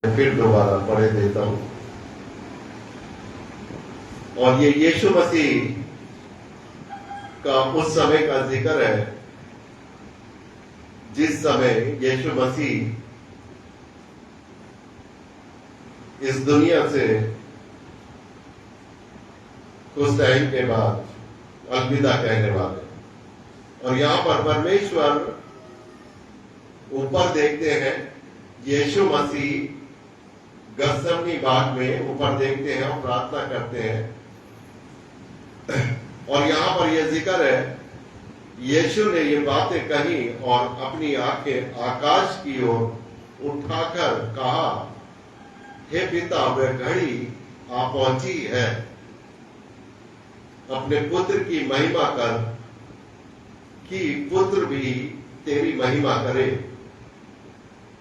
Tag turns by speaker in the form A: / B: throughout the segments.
A: फिर दोबारा पढ़े देता हूं। और ये यीशु मसीह का उस समय का जिक्र है जिस समय यीशु मसीह इस दुनिया से कुछ टाइम के बाद अलविदा कहने वाले। और यहां पर परमेश्वर ऊपर देखते हैं, यीशु मसीह गत्सेमनी बाग में ऊपर देखते हैं और प्रार्थना करते हैं। और यहां पर यह जिक्र है, यीशु ने ये बातें कही और अपनी आंखें आकाश की ओर उठाकर कहा, हे पिता, वह घड़ी आ पहुंची है, अपने पुत्र की महिमा कर कि पुत्र भी तेरी महिमा करे,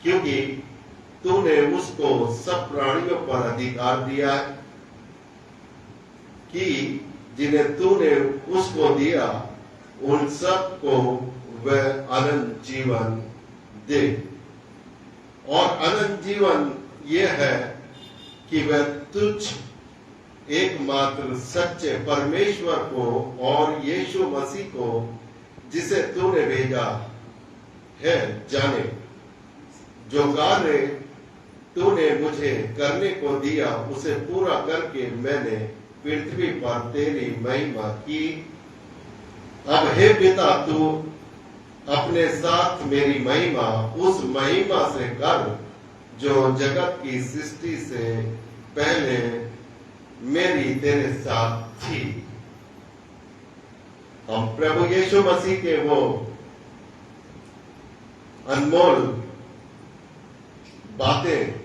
A: क्योंकि तूने उसको सब प्राणियों पर अधिकार दिया है कि जिन्हें तूने उसको दिया उन सब को वह अनंत जीवन दे। और अनंत जीवन यह है कि वह तुझ एकमात्र सच्चे परमेश्वर को और यीशु मसीह को जिसे तूने भेजा है जाने। जो कार्य तूने मुझे करने को दिया उसे पूरा करके मैंने पृथ्वी पर तेरी महिमा की। अब हे पिता, तू अपने साथ मेरी महिमा उस महिमा से कर जो जगत की सृष्टि से पहले मेरी तेरे साथ थी। हम प्रभु यीशु मसीह के वो अनमोल बातें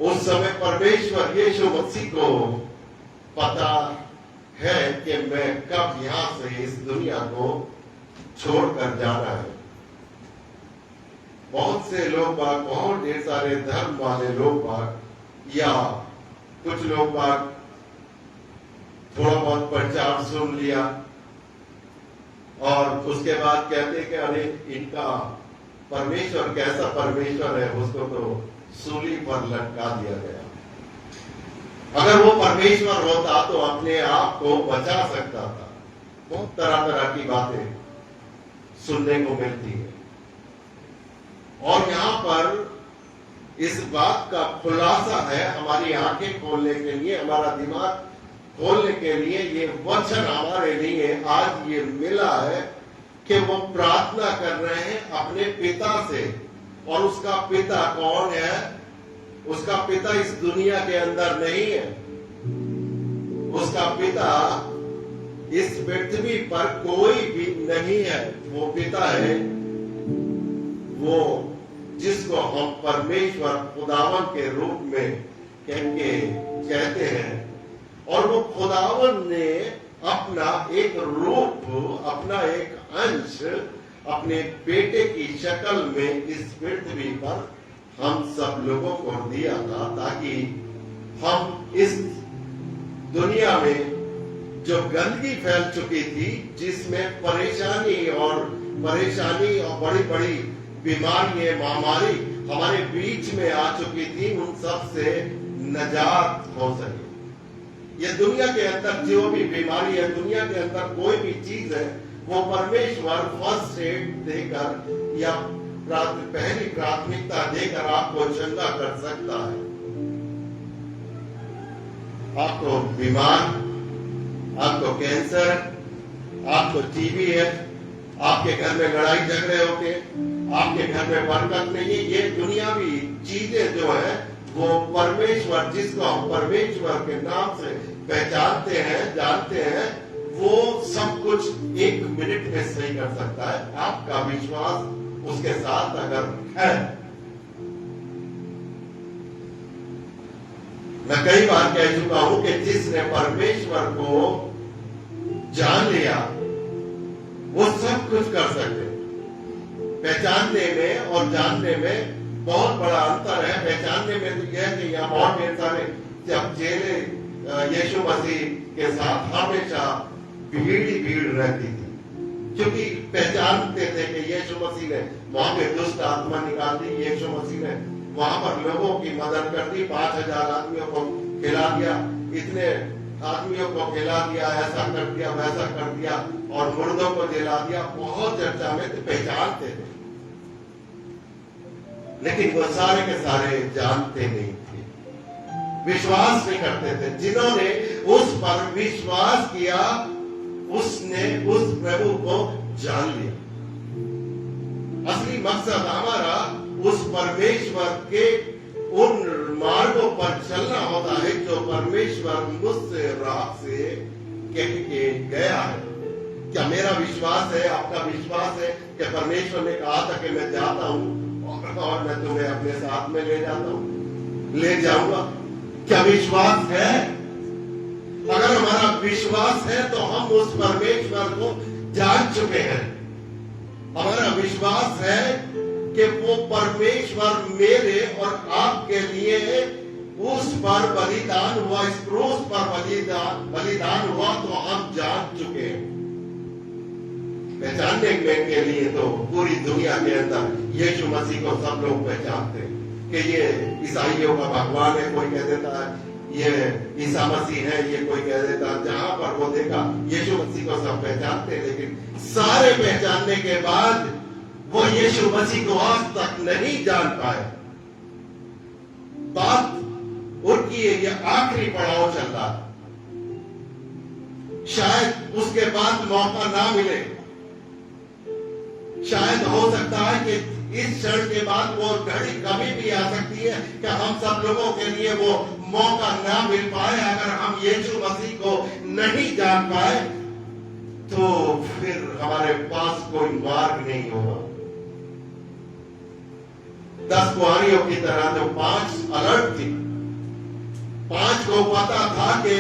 A: उस समय परमेश्वर यीशु मसीह को पता है कि मैं कब यहां से इस दुनिया को छोड़कर जाना है। बहुत से लोग बाग, बहुत ढेर सारे धर्म वाले लोग बाग या कुछ लोग बाग थोड़ा बहुत प्रचार सुन लिया और उसके बाद कहते कि अरे इनका परमेश्वर कैसा परमेश्वर है, उसको तो सूली पर लटका दिया गया। अगर वो परमेश्वर होता तो अपने आप को बचा सकता था। बहुत तरह तरह की बातें सुनने को मिलती है। और यहां पर इस बात का खुलासा है, हमारी आंखें खोलने के लिए, हमारा दिमाग खोलने के लिए ये वचन हमारे लिए आज ये मिला है कि वो प्रार्थना कर रहे हैं अपने पिता से। और उसका पिता कौन है? उसका पिता इस दुनिया के अंदर नहीं है। उसका पिता इस पृथ्वी पर कोई भी नहीं है। वो पिता है वो जिसको हम परमेश्वर खुदावन के रूप में कहते हैं। और वो खुदावन ने अपना एक रूप, अपना एक अंश अपने बेटे की शक्ल में इस पृथ्वी पर हम सब लोगों को दिया था, ताकि हम इस दुनिया में जो गंदगी फैल चुकी थी, जिसमें परेशानी और बड़ी बड़ी बीमारियां, महामारी हमारे बीच में आ चुकी थी, उन सब से निजात हो सके। ये दुनिया के अंदर जो भी बीमारी है, दुनिया के अंदर कोई भी चीज है, वो परमेश्वर फर्स्ट एड देकर या पहली प्राथमिकता देकर आपको चंगा कर सकता है। आपको बीमार, आपको कैंसर, आपको टीबी है, आपके घर में लड़ाई झगड़े होते हैं, आपके घर में बरकत नहीं है, ये दुनियावी चीजें जो है वो परमेश्वर, जिसको हम परमेश्वर के नाम से पहचानते हैं, जानते हैं, वो सब कुछ एक मिनट में सही कर सकता है। आपका विश्वास उसके साथ अगर है। मैं कई बार कह चुका हूं कि जिसने परमेश्वर को जान लिया वो सब कुछ कर सकते। पहचानने में और जानने में बहुत बड़ा अंतर है। पहचानने में तो यह कि यहाँ बहुत ढेर सारे जब चेले यीशु मसीह के साथ हमेशा भीड़ ही भीड़ रहती थी, क्योंकि पहचानते थे कि यीशु मसीह ने वहां पे दुष्ट आत्मा निकाल दी, यीशु मसीह ने वहां पर लोगों की मदद कर दी, 5000 आदमियों को खिला दिया, इतने आदमियों को खिला दिया, ऐसा कर दिया, वैसा कर दिया, और मुर्दों को जला दिया। बहुत चर्चा में तो पहचानते थे, लेकिन वो सारे के सारे जानते नहीं थे, विश्वास नहीं करते थे। जिन्होंने उस पर विश्वास किया उसने उस प्रभु को जान लिया। असली मकसद हमारा उस परमेश्वर के उन मार्गों पर चलना होता है जो परमेश्वर मुझसे राह से कह के गया है। क्या मेरा विश्वास है, आपका विश्वास है कि परमेश्वर ने कहा था कि मैं जाता हूं और मैं तुम्हें अपने साथ में ले जाता हूं, ले जाऊंगा? क्या विश्वास है? अगर हमारा विश्वास है तो हम उस परमेश्वर को जान चुके हैं। हमारा विश्वास है कि वो परमेश्वर मेरे और आपके लिए उस पर बलिदान हुआ, इस क्रूस पर बलिदान हुआ, तो हम जान चुके हैं। पहचानने के लिए तो पूरी दुनिया के अंदर यीशु मसीह को सब लोग पहचानते हैं कि ये ईसाइयों का भगवान है, कोई कह देता है ये ईसा मसीह है, ये कोई कह देता है। जहां पर वो देखा यीशु मसीह को सब पहचानते हैं, लेकिन सारे पहचानने के बाद वो यीशु मसीह को आज तक नहीं जान पाए। बात उनकी ये आखिरी पड़ाव चल रहा, शायद उसके बाद मौका ना मिले। शायद हो सकता है कि इस क्षण के बाद वो घड़ी कभी भी आ सकती है कि हम सब लोगों के लिए वो मौका ना मिल पाए। अगर हम यीशु मसीह को नहीं जान पाए तो फिर हमारे पास कोई मार्ग नहीं होगा। 10 कुंवारियों की तरह जो 5 अलर्ट थी, 5 को पता था कि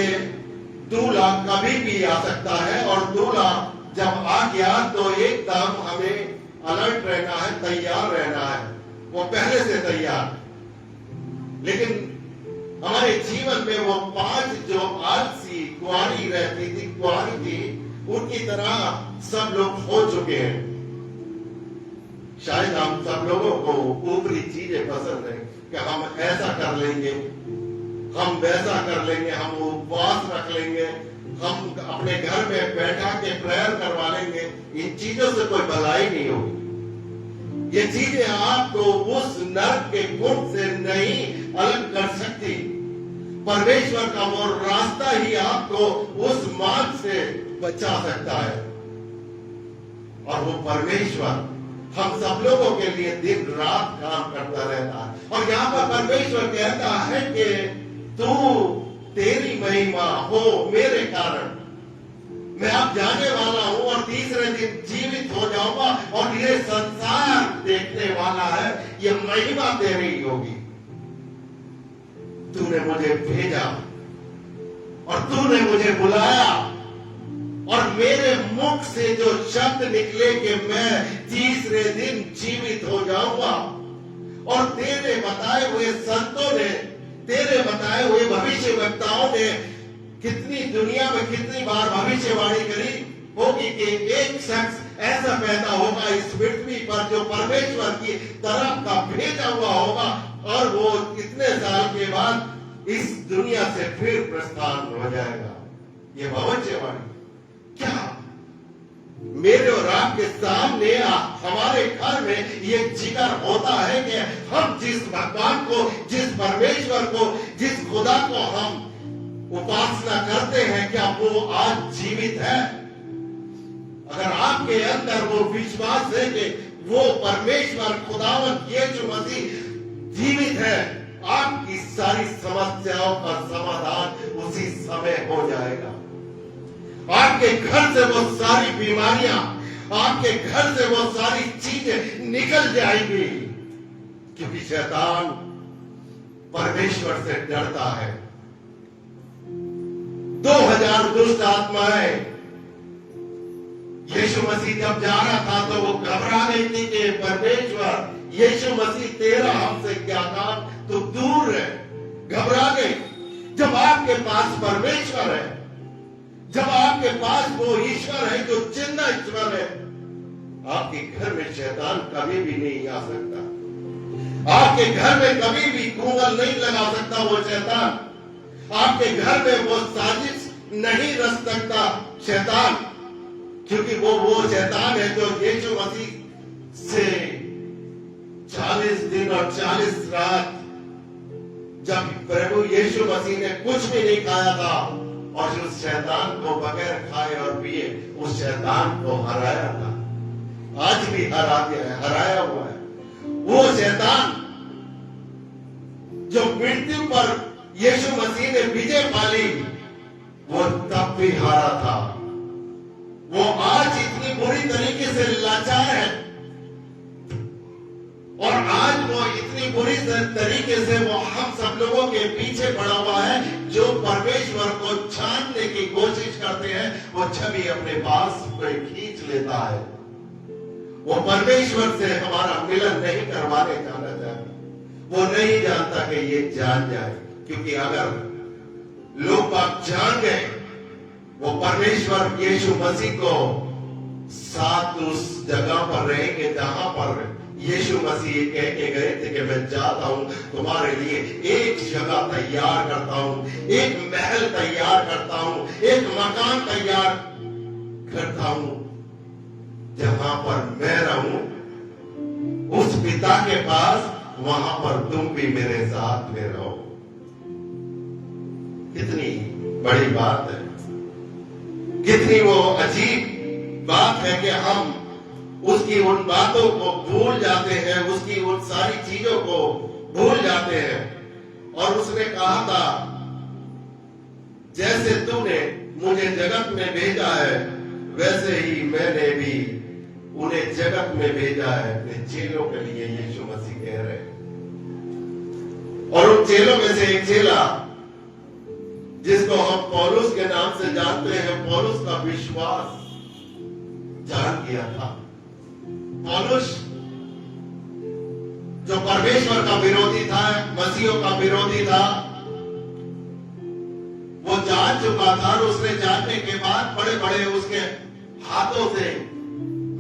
A: दूल्हा कभी भी आ सकता है, और दूल्हा जब आ गया तो एकदम हमें अलर्ट रहना है, तैयार रहना है, वो पहले से तैयार। लेकिन हमारे जीवन में वो 5 जो आलसी कुंवारी रहती थी, कुंवारी थी, उनकी तरह सब लोग हो चुके हैं। शायद हम सब लोगों को ऊपरी चीजें पसंद है कि हम ऐसा कर लेंगे, हम वैसा कर लेंगे, हम उपवास रख लेंगे, हम अपने घर में बैठा के प्रेयर करवा लेंगे। इन चीजों से कोई भलाई नहीं होगी। ये चीजें आपको उस नरक के कुंड से नहीं अलग कर सकती। परमेश्वर का वो रास्ता ही आपको उस मार्ग से बचा सकता है, और वो परमेश्वर हम सब लोगों के लिए दिन रात काम करता रहता है। और यहाँ पर परमेश्वर कहता है कि तू, तेरी महिमा हो मेरे कारण, मैं अब जाने वाला हूं और तीसरे दिन जीवित हो जाऊंगा, और ये संसार देखने वाला है, ये महिमा तेरी होगी। तूने मुझे भेजा और तूने मुझे बुलाया, और मेरे मुख से जो शब्द निकले कि मैं तीसरे दिन जीवित हो जाऊंगा, और तेरे बताए हुए संतों ने, तेरे बताए हुए भविष्यवक्ताओं ने कितनी दुनिया में कितनी बार भविष्यवाणी करी होगी कि एक शख्स ऐसा पैदा होगा इस पृथ्वी पर जो परमेश्वर की तरफ का भेजा हुआ होगा, और वो कितने साल के बाद इस दुनिया से फिर प्रस्थान हो जाएगा। ये भविष्यवाणी क्या मेरे और आपके सामने हमारे घर में ये जिक्र होता है कि हम जिस भगवान को, जिस परमेश्वर को, जिस खुदा को हम उपासना करते हैं, क्या वो आज जीवित है? अगर आपके अंदर वो विश्वास है कि वो परमेश्वर खुदावंत यीशु मसीह जीवित है, आपकी सारी समस्याओं का समाधान उसी समय हो जाएगा। आपके घर से वो सारी बीमारियां, आपके घर से वो सारी चीजें निकल जाएंगी, क्योंकि शैतान परमेश्वर से डरता है। 2000 दुष्ट आत्माएं यीशु मसीह जब जा रहा था तो वो घबरा गई थी कि परमेश्वर यीशु मसीह तेरा हमसे क्या काम, तो दूर है। घबरा गई। जब आपके पास परमेश्वर है, जब आपके पास वो ईश्वर है जो जिंदा ईश्वर है, आपके घर में शैतान कभी भी नहीं आ सकता। आपके घर में कभी भी कुंवल नहीं लगा सकता वो शैतान। आपके घर में वो साजिश नहीं रच सकता शैतान, क्योंकि वो शैतान है जो यीशु मसीह से 40 दिन और 40 रात जब प्रभु यीशु मसीह ने कुछ भी नहीं खाया था और उस शैतान को बगैर खाए और पिए उस शैतान को हराया था, आज भी हराया हुआ है। वो शैतान जो मृत्यु पर यीशु मसीह ने विजय पाली, वो तब भी हारा था। वो आज इतनी बुरी तरीके से लाचार है और आज वो इतनी बुरी तरीके से वो हम सब लोगों के पीछे पड़ा हुआ है। जो परमेश्वर को छानने की कोशिश करते हैं वो छवि अपने पास खींच लेता है। वो परमेश्वर से हमारा मिलन नहीं करवाने जाना चाहता। वो नहीं जानता कि ये जान जाए, क्योंकि अगर लोग बात जान गए वो परमेश्वर यीशु मसीह को साथ उस जगह पर रहेंगे जहां पर यीशु मसीह कह के गए थे कि मैं जाता हूं तुम्हारे लिए एक जगह तैयार करता हूं, एक महल तैयार करता हूं, एक मकान तैयार करता हूं जहां पर मैं रहूं उस पिता के पास, वहां पर तुम भी मेरे साथ में रहो। कितनी बड़ी बात है, कितनी वो अजीब बात है कि हम उसकी उन बातों को भूल जाते हैं, उसकी उन सारी चीजों को भूल जाते हैं। और उसने कहा था जैसे तूने मुझे जगत में भेजा है वैसे ही मैंने भी उन्हें जगत में भेजा है। अपने चेलों के लिए यीशु मसीह कह रहे हैं। और उन चेलों में से एक चेला जिसको हम पौलुस के नाम से जानते हैं, पौलुस का विश्वास जान किया था। पौलुस जो परमेश्वर का विरोधी था, मसीहों का विरोधी था, वो जान चुका था। और उसने जानने के बाद बड़े बड़े उसके हाथों से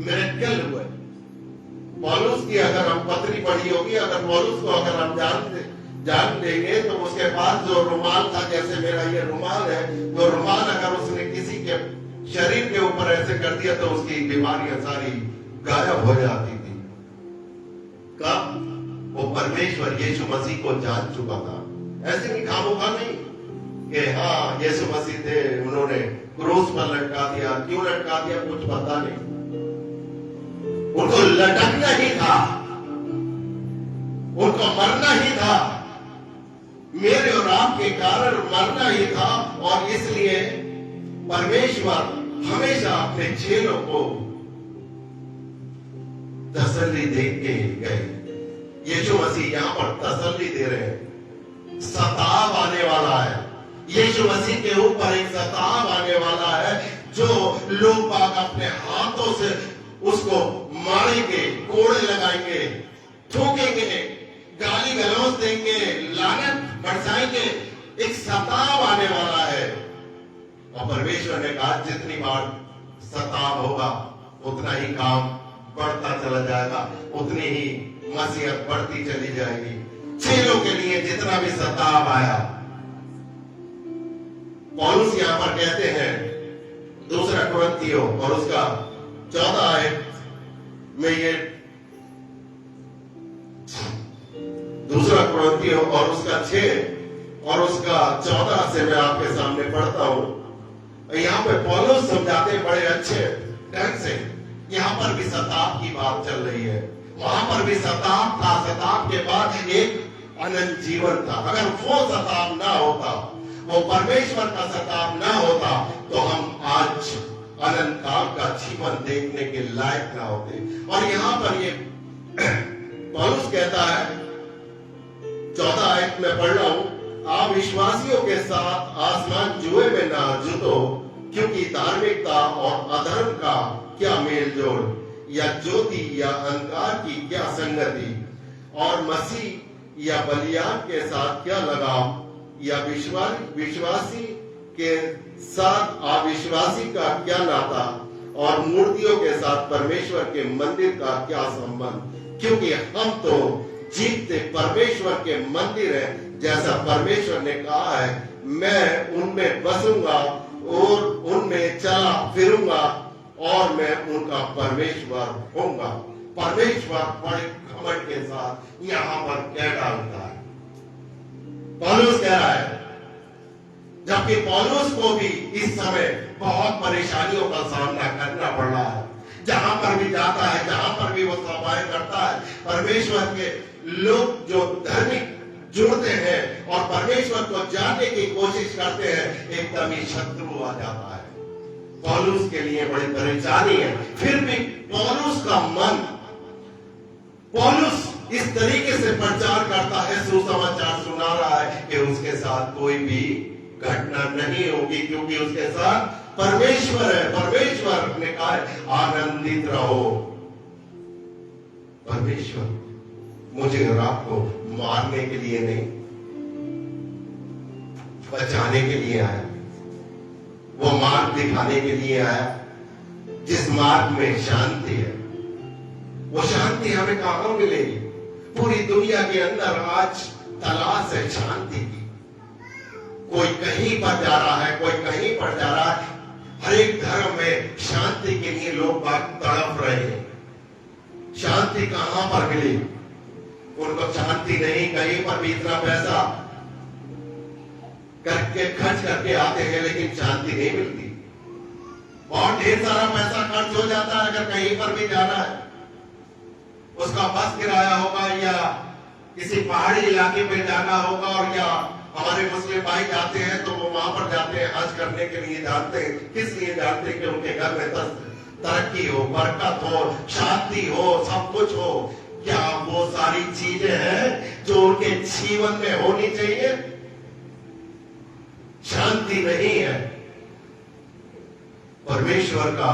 A: मिरेकल हुए। पौलुस की अगर हम पत्री पढ़ी होगी, अगर पौलुस को अगर हम जान लेंगे तो उसके पास जो रुमाल था, जैसे मेरा ये रुमाल है, तो रुमाल अगर उसने किसी के शरीर के ऊपर ऐसे कर दिया तो उसकी बीमारियां सारी गायब हो जाती थी। कब? वो परमेश्वर यीशु मसीह को जान चुका था। ऐसे भी खामोखा नहीं कि हाँ यीशु मसीह थे, उन्होंने क्रूस पर लटका दिया। क्यों लटका दिया कुछ पता नहीं, उनको लटकना ही था, उनको मरना ही था, मेरे और आपके कारण मरना ही था। और इसलिए परमेश्वर हमेशा अपने चेलों को तसल्ली दे के गए। यीशु मसीह यहां पर तसल्ली दे रहे हैं। सताव आने वाला है, यीशु मसीह के ऊपर एक सताव आने वाला है जो लोग बाग अपने हाथों से उसको मारेंगे, कोड़े लगाएंगे, थूकेंगे, गाली गलौज देंगे, लानत बरसाएंगे। एक सताव आने वाला है। और परमेश्वर ने कहा जितनी बार सताव होगा उतना ही काम बढ़ता चला जाएगा, उतनी ही मसीहत बढ़ती चली जाएगी। चेलों के लिए जितना भी सताव आया, पौलुस यहां पर कहते हैं दूसरा कुरिन्थियों और उसका 14 आयत में, ये दूसरा कुरिन्थियों और उसका 6 और उसका 14 से मैं आपके सामने पढ़ता हूं। यहां पे पौलुस समझाते बड़े अच्छे ढंग से। यहां पर भी सताव की बात चल रही है, वहां पर भी सताव था। सताव के बाद एक अनंत जीवन था। अगर वो सताव ना होता, वो परमेश्वर का सताव ना होता, तो हम आज अनंत काल का जीवन देखने के लायक ना होते। और यहां पर ये पौलुस कहता है, 14 आयत में पढ़ रहा हूं, आप विश्वासियों के साथ आसमान जुए में ना जुटो, क्योंकि धार्मिकता और अधर्म का क्या मेल जोड़, या ज्योति या अंधकार की क्या संगति, और मसीह या बलियान के साथ क्या लगाव, या विश्वासी के साथ अविश्वासी का क्या नाता। और मूर्तियों के साथ परमेश्वर के मंदिर का क्या संबंध? क्योंकि हम तो जीवते परमेश्वर के मंदिर हैं, जैसा परमेश्वर ने कहा है, मैं उनमें बसूंगा और उनमें चला फिरूंगा और मैं उनका परमेश्वर होऊंगा। परमेश्वर बड़े घमंड के साथ यहां पर कह डालता है। पौलुस कह रहा है, जबकि पौलुस को भी इस समय बहुत परेशानियों का सामना करना पड़ रहा है। जहां पर भी जाता है, जहां पर भी वो सभाएं करता है, परमेश्वर के लोग जो धार्मिक जुड़ते हैं और परमेश्वर को जानने की कोशिश करते हैं, एकदम ही शत्रु आ जाता है। पौलुस के लिए बड़ी परेशानी है। फिर भी पौलुस का मन, पौलुस इस तरीके से प्रचार करता है, सुसमाचार सुना रहा है कि उसके साथ कोई भी घटना नहीं होगी, क्योंकि उसके साथ परमेश्वर है। परमेश्वर ने कहा है, आनंदित रहो। परमेश्वर मुझे और आपको मारने के लिए नहीं, बचाने के लिए आया। वो मार्ग दिखाने के लिए आया, जिस मार्ग में शांति है। वो शांति हमें कहां मिलेगी? पूरी दुनिया के अंदर आज तलाश है शांति की। कोई कहीं पर जा रहा है, कोई कहीं पर जा रहा है। हर एक धर्म में शांति के लिए लोग बात तड़प रहे हैं। शांति कहां पर मिली? उनको शांति नहीं, कहीं पर भी इतना पैसा करके खर्च करके आते हैं, लेकिन शांति नहीं मिलती। बहुत ढेर सारा पैसा खर्च हो जाता है अगर कहीं पर भी जाना है। उसका बस किराया होगा या किसी पहाड़ी इलाके में जाना होगा, और या हमारे मुस्लिम भाई जाते हैं तो वो वहां पर जाते हैं हज करने के लिए। जानते हैं किस लिए? जानते हैं कि उनके घर में तरक्की हो, बरकत हो, शांति हो, सब कुछ हो। क्या वो सारी चीजें हैं जो उनके जीवन में होनी चाहिए? शांति नहीं है। परमेश्वर का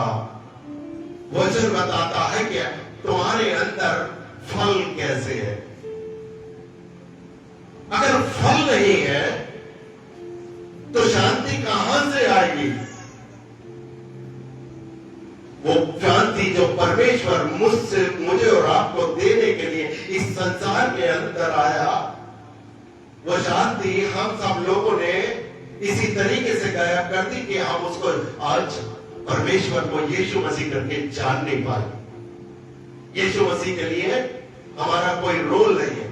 A: वचन बताता है कि तुम्हारे अंदर फल कैसे है। अगर फल नहीं है तो शांति कहां से आएगी? वो शांति जो परमेश्वर मुझे और आपको देने के लिए इस संसार के अंदर आया, वो शांति हम सब लोगों ने इसी तरीके से गायब कर दी कि हम उसको आज परमेश्वर को यीशु मसीह करके जान नहीं पाए। यीशु मसीह के लिए हमारा कोई रोल नहीं है।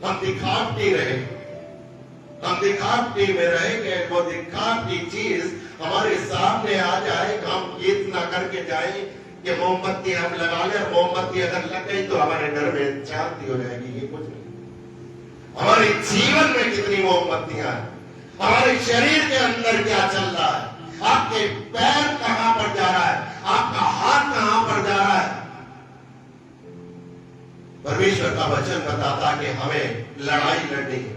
A: हम दिखावटी रहे, हम दिखावटी में रहेंगे। वो दिखावटी चीज हमारे सामने आ जाए, हम गीत ना करके जाए कि मोमबत्ती हम लगा ले, मोमबत्ती अगर लग गई तो हमारे घर में शांति हो जाएगी। ये कुछ नहीं। हमारे जीवन में कितनी मोमबत्तियां हैं, हमारे शरीर के अंदर क्या चल रहा है, आपके पैर कहां पर जा रहा है, आपका हाथ कहां पर जा रहा है। परमेश्वर का वचन बताता कि हमें लड़ाई लड़नी है।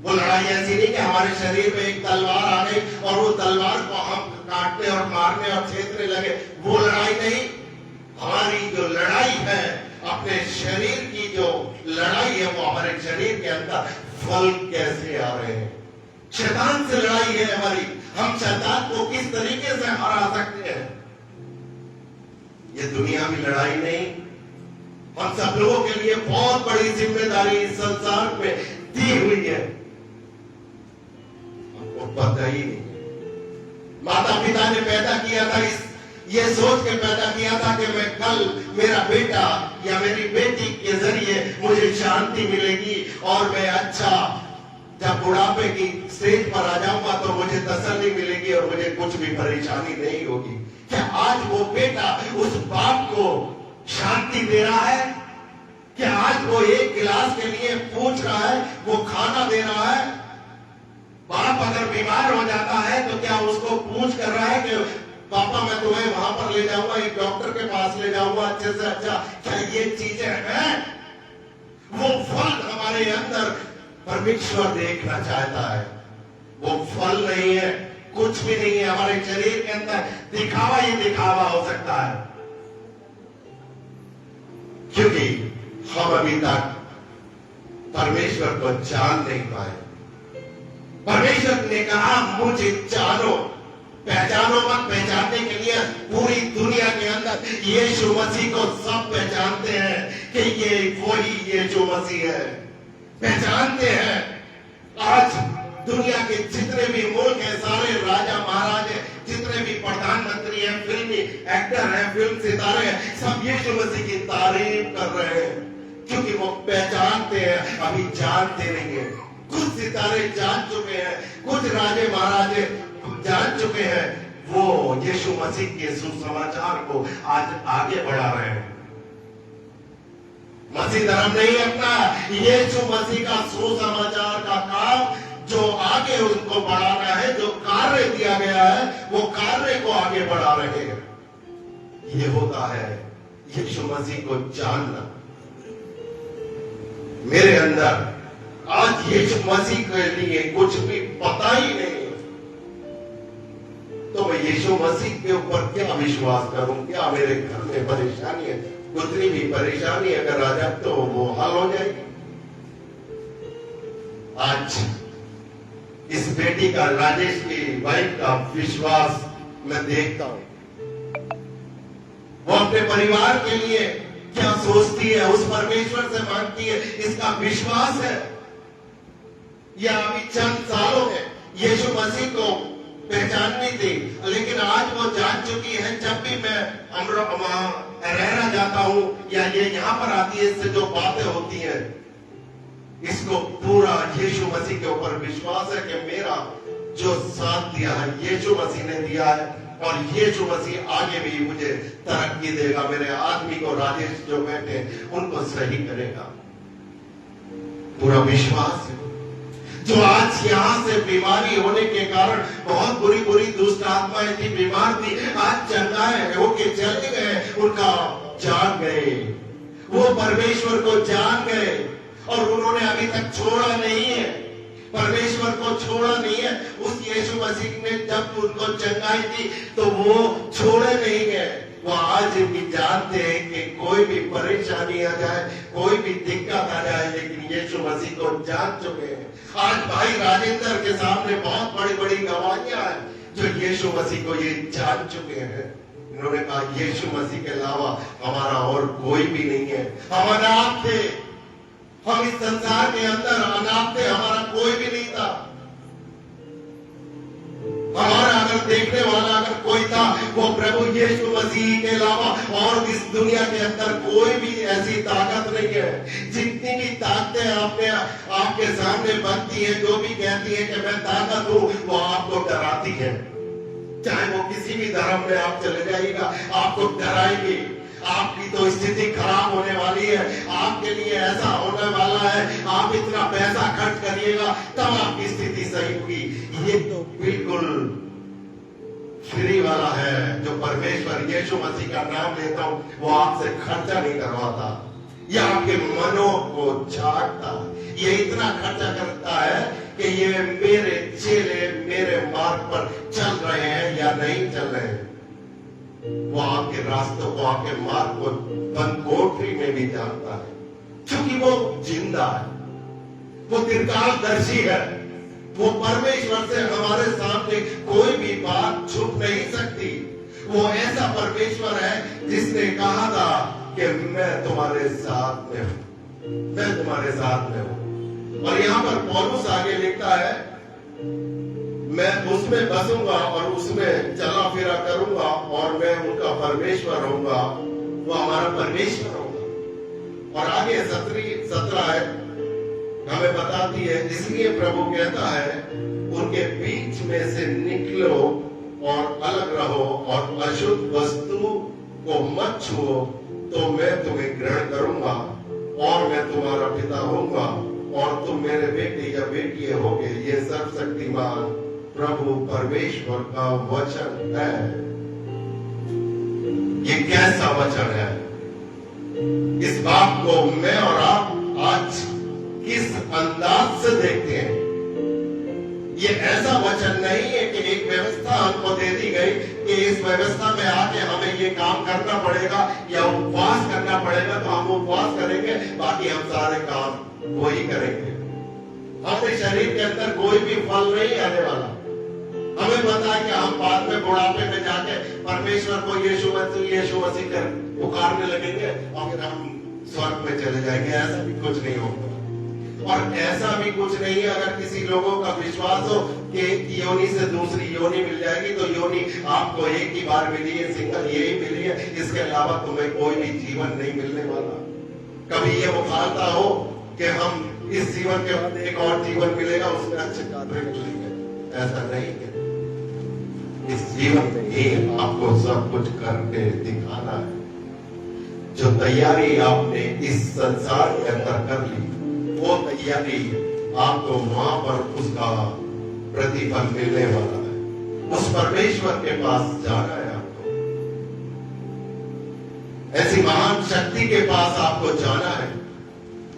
A: वो लड़ाई ऐसी नहीं कि हमारे शरीर में एक तलवार आ गई और वो तलवार को हम काटने और मारने और छेदने लगे, वो लड़ाई नहीं। हमारी जो लड़ाई है, अपने शरीर की जो लड़ाई है, वो हमारे शरीर के अंदर फल कैसे आ रहे हैं। शैतान से लड़ाई है हमारी। हम शैतान को किस तरीके से हरा सकते हैं। ये दुनिया में लड़ाई नहीं, हम सब लोगों के लिए बहुत बड़ी जिम्मेदारी इस संसार में दी हुई है। हमको पता ही नहीं। माता पिता ने पैदा किया था ये सोच के पैदा किया था कि मैं कल मेरा बेटा या मेरी बेटी के जरिए मुझे शांति मिलेगी और मैं अच्छा जब बुढ़ापे की स्टेज पर आ जाऊंगा तो मुझे तसल्ली मिलेगी और मुझे कुछ भी परेशानी नहीं होगी। क्या आज वो बेटा उस बाप को शांति दे रहा है? क्या आज वो एक गिलास के लिए पूछ रहा है, वो खाना दे रहा है? बाप अगर बीमार हो जाता है तो क्या उसको पूछ कर रहा है कि पापा मैं तुम्हें वहां पर ले जाऊंगा, एक डॉक्टर के पास ले जाऊंगा अच्छे से अच्छा? क्या ये चीजें हैं? वो फल हमारे अंदर परमेश्वर देखना चाहता है। वो फल नहीं है, कुछ भी नहीं है हमारे शरीर के अंदर। दिखावा ही दिखावा हो सकता है, क्योंकि हम अभी तक परमेश्वर को जान नहीं पाए। परमेश्वर ने कहा मुझे जानो, पहचानो मत, पहचानने के लिए पूरी दुनिया के अंदर यीशु मसीह को सब पहचानते हैं कि ये वही यीशु मसीह है, पहचानते हैं। आज दुनिया के जितने भी मुल्क हैं, सारे राजा महाराजे, जितने भी प्रधानमंत्री हैं, फिल्मी एक्टर हैं, फिल्म सितारे हैं, सब यीशु मसीह की तारीफ कर रहे हैं, क्योंकि वो पहचानते हैं, अभी जानते नहीं है। कुछ सितारे जान चुके हैं, कुछ राजे महाराजे जान चुके हैं, वो यीशु मसीह के सुसमाचार को आज आगे बढ़ा रहे हैं। मसीह धर्म नहीं अपना, यीशु मसीह का सुसमाचार का काम जो आगे उनको बढ़ाना है, जो कार्य दिया गया है, वो कार्य को आगे बढ़ा रहे हैं। ये होता है यीशु मसीह को जानना। मेरे अंदर आज यीशु मसीह के लिए कुछ भी पता ही नहीं, तो मैं यीशु मसीह के ऊपर क्या विश्वास करूं? क्या मेरे घर में परेशानी है, उतनी भी परेशानी अगर आ जाए तो वो हल हो जाएगी। आज इस बेटी का, राजेश की वाइफ का विश्वास मैं देखता हूं, वो अपने परिवार के लिए क्या सोचती है, उस परमेश्वर से मांगती है, इसका विश्वास है। या अभी चंद सालों में यीशु मसीह को पहचाननी थी, लेकिन आज वो जान चुकी है। जब भी मैं वहां रहना जाता हूं या ये यहाँ पर आती है, इससे जो बातें होती हैं, इसको पूरा यीशु मसीह के ऊपर विश्वास है कि मेरा जो साथ दिया है यीशु मसीह ने दिया है, और यीशु मसीह आगे भी मुझे तरक्की देगा। मेरे आदमी को, राजेश जो बैठे, उनको सही करेगा, पूरा विश्वास है। जो आज यहाँ से बीमारी होने के कारण बहुत बुरी बुरी दुष्ट आत्माएं थी, बीमार थी, आज चंगाए होके चले गए, उनका जान गए, वो परमेश्वर को जान गए, और उन्होंने अभी तक छोड़ा नहीं है, परमेश्वर को छोड़ा नहीं है। उस यीशु मसीह ने जब उनको चंगाई दी तो वो छोड़े नहीं गए। वो आज भी जानते हैं कि कोई भी परेशानी आ जाए, कोई भी दिक्कत आ जाए, लेकिन यीशु मसीह को जान चुके हैं। आज भाई राजेंद्र के सामने बहुत बड़ी बड़ी गवाहियां हैं जो यीशु मसीह को ये जान चुके हैं। इन्होंने कहा यीशु मसीह के अलावा हमारा और कोई भी नहीं है, हम अनाथ थे, हम इस संसार के अंदर अनाथ थे, हमारा कोई भी नहीं था, हमारा अगर देखने वाला अगर कोई था वो प्रभु यीशु मसीह के अलावा और इस दुनिया के अंदर कोई भी ऐसी ताकत नहीं है। जितनी भी ताकतें आपके सामने बनती है, जो भी कहती है कि मैं ताकत हूं, वो आपको डराती है। चाहे वो किसी भी धर्म में आप चले जाइएगा, आपको डराएगी, आपकी तो स्थिति खराब होने वाली है, आपके लिए ऐसा होने वाला है, आप इतना पैसा खर्च करिएगा तब आपकी स्थिति सही होगी। ये तो बिल्कुल फ्री वाला है। जो परमेश्वर यीशु मसीह का नाम लेता हूं, वो आपसे खर्चा नहीं करवाता, ये आपके मनों को झाड़ता, ये इतना खर्चा करता है कि ये मेरे चेले मेरे मार्ग पर चल रहे हैं या नहीं चल रहे हैं। वो आपके रास्तों को, आपके मार्ग को बंद कोठरी में भी जानता है, क्योंकि वो जिंदा है, वो त्रिकालदर्शी है। वो परमेश्वर से हमारे सामने कोई भी बात छुप नहीं सकती। वो ऐसा परमेश्वर है जिसने कहा था कि मैं तुम्हारे साथ में हूं, मैं तुम्हारे साथ में हूं। और यहां पर पौलुस आगे लिखता है, मैं उसमें बसूंगा और उसमें चला फिरा करूंगा और मैं उनका परमेश्वर होऊंगा, वो हमारा परमेश्वर होगा। और आगे 17 है हमें बताती है, इसलिए प्रभु कहता है उनके बीच में से निकलो और अलग रहो और अशुद्ध वस्तु को मत छुओ, तो मैं तुम्हें ग्रहण करूंगा और मैं तुम्हारा पिता होऊंगा और तुम मेरे बेटे या बेटी होगे। ये सर्वशक्तिमान प्रभु परमेश्वर का वचन है। ये कैसा वचन है? इस बात को मैं और आप आज किस अंदाज से देखते हैं? ये ऐसा वचन नहीं है कि एक व्यवस्था हमको दे दी गई कि इस व्यवस्था में आके हमें ये काम करना पड़ेगा या उपवास करना पड़ेगा, तो हम उपवास करेंगे, बाकी हम सारे काम वही करेंगे। हमारे शरीर के अंदर कोई भी फल नहीं आने वाला, हमें पता है कि हम बाद में बुढ़ापे में जाके परमेश्वर को यीशु मसीह कर पुकारने लगेंगे और फिर हम स्वर्ग में चले जाएंगे। ऐसा भी कुछ नहीं होगा। और ऐसा भी कुछ नहीं है, अगर किसी लोगों का विश्वास हो कि एक योनि से दूसरी योनि मिल जाएगी, तो योनि आपको एक ही बार मिली है, सिंगल यही मिली है, इसके अलावा तुम्हें कोई भी जीवन नहीं मिलने वाला। कभी ये मुखालता हो कि हम इस जीवन के बाद एक और जीवन मिलेगा, उसमें अच्छे कार्य मिलेंगे, ऐसा नहीं है। इस जीवन में ही आपको सब कुछ करके दिखाना है। जो तैयारी आपने इस संसार के अंदर कर ली, वो तैयारी आपको वहां पर उसका प्रतिफल मिलने वाला है। उस परमेश्वर के पास जाना है आपको, ऐसी महान शक्ति के पास आपको जाना है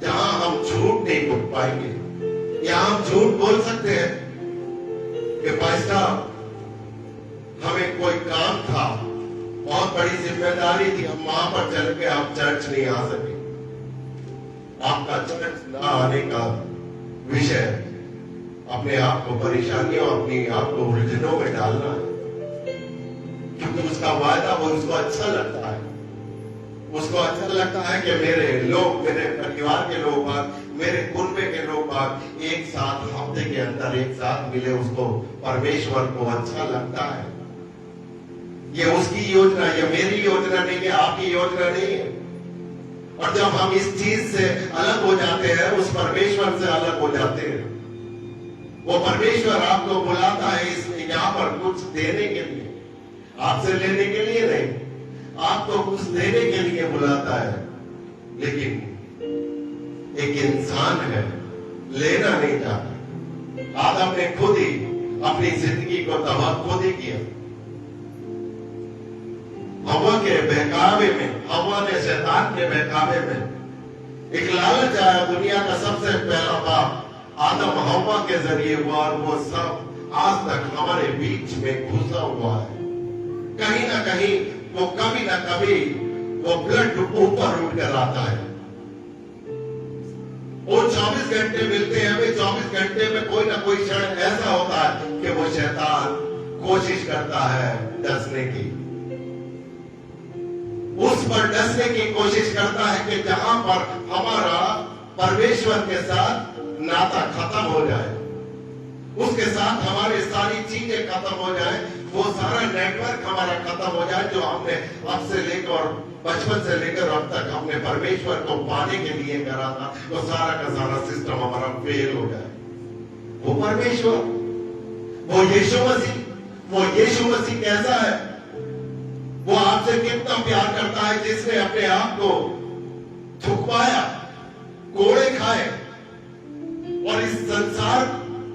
A: जहां हम झूठ नहीं बोल पाएंगे। यहां हम झूठ बोल सकते हैं कि भाई साहब हमें कोई काम था, बहुत बड़ी जिम्मेदारी थी, हम वहां पर चल के हम चर्च नहीं आ सके। आपका चर्च ना आने का विषय अपने आप को परेशानियों, अपने आप को उलझनों में डालना है, क्योंकि उसका वायदा वो उसको अच्छा लगता है। उसको अच्छा लगता है कि मेरे लोग, मेरे परिवार के लोग, मेरे कुनबे के लोग एक साथ हफ्ते के अंदर एक साथ मिले, उसको परमेश्वर को अच्छा लगता है। ये उसकी योजना, ये मेरी योजना नहीं है, आपकी योजना नहीं है। और जब हम इस चीज से अलग हो जाते हैं, उस परमेश्वर से अलग हो जाते हैं, वो परमेश्वर आपको बुलाता है इसलिए यहाँ पर कुछ देने के लिए, आपसे लेने के लिए नहीं, आपको कुछ देने के लिए बुलाता है। लेकिन एक इंसान है, लेना नहीं चाहता। आदम ने खुद ही अपनी जिंदगी को तबाह खुद ही किया। हवा के बहकावे में, हवा ने शैतान के बहकावे में एक लालच आया। दुनिया का सबसे पहला पाप आदम हवा के जरिए हुआ, और वो सब आज तक हमारे बीच में घुसा हुआ है। कहीं ना कहीं वो कभी ना कभी वो ब्लड ऊपर उठ कर आता है। वो 24 घंटे मिलते हैं हमें, 24 घंटे में कोई ना कोई क्षण ऐसा होता है कि वो शैतान कोशिश करता है डसने की, उस पर डसने की कोशिश करता है कि जहां पर हमारा परमेश्वर के साथ नाता खत्म हो जाए, उसके साथ हमारी सारी चीजें खत्म हो जाए, वो सारा नेटवर्क हमारा खत्म हो जाए जो हमने अब से लेकर, बचपन से लेकर अब तक हमने परमेश्वर को पाने के लिए करा था, वो सारा का सारा सिस्टम हमारा फेल हो जाए। वो परमेश्वर, वो यीशु मसीह कैसा है? वो आपसे कितना प्यार करता है, जिसने अपने आप को झुकवाया, कोड़े खाए, और इस संसार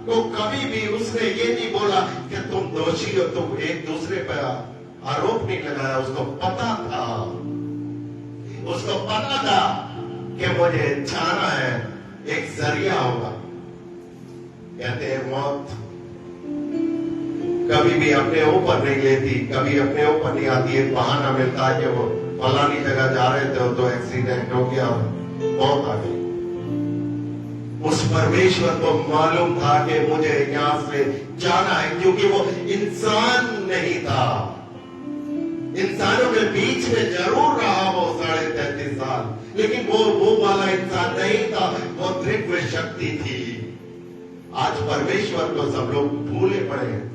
A: को कभी भी उसने ये नहीं बोला कि तुम दोषी हो, तुम एक दूसरे पर आरोप नहीं लगाया। उसको पता था कि मुझे जाना है, एक जरिया होगा। कहते हैं मौत कभी भी अपने ऊपर नहीं लेती, कभी अपने ऊपर नहीं आती। एक बहाना मिलता है कि वो फलानी जगह जा रहे थे तो एक्सीडेंट हो गया, मौत आ गई। उस परमेश्वर को मालूम था कि मुझे यहां से जाना है, क्योंकि वो इंसान नहीं था। इंसानों के बीच में जरूर रहा वो 33.5 साल, लेकिन वो वाला इंसान नहीं था, वो दिव्य शक्ति थी। आज परमेश्वर को सब लोग भूले पड़े हैं।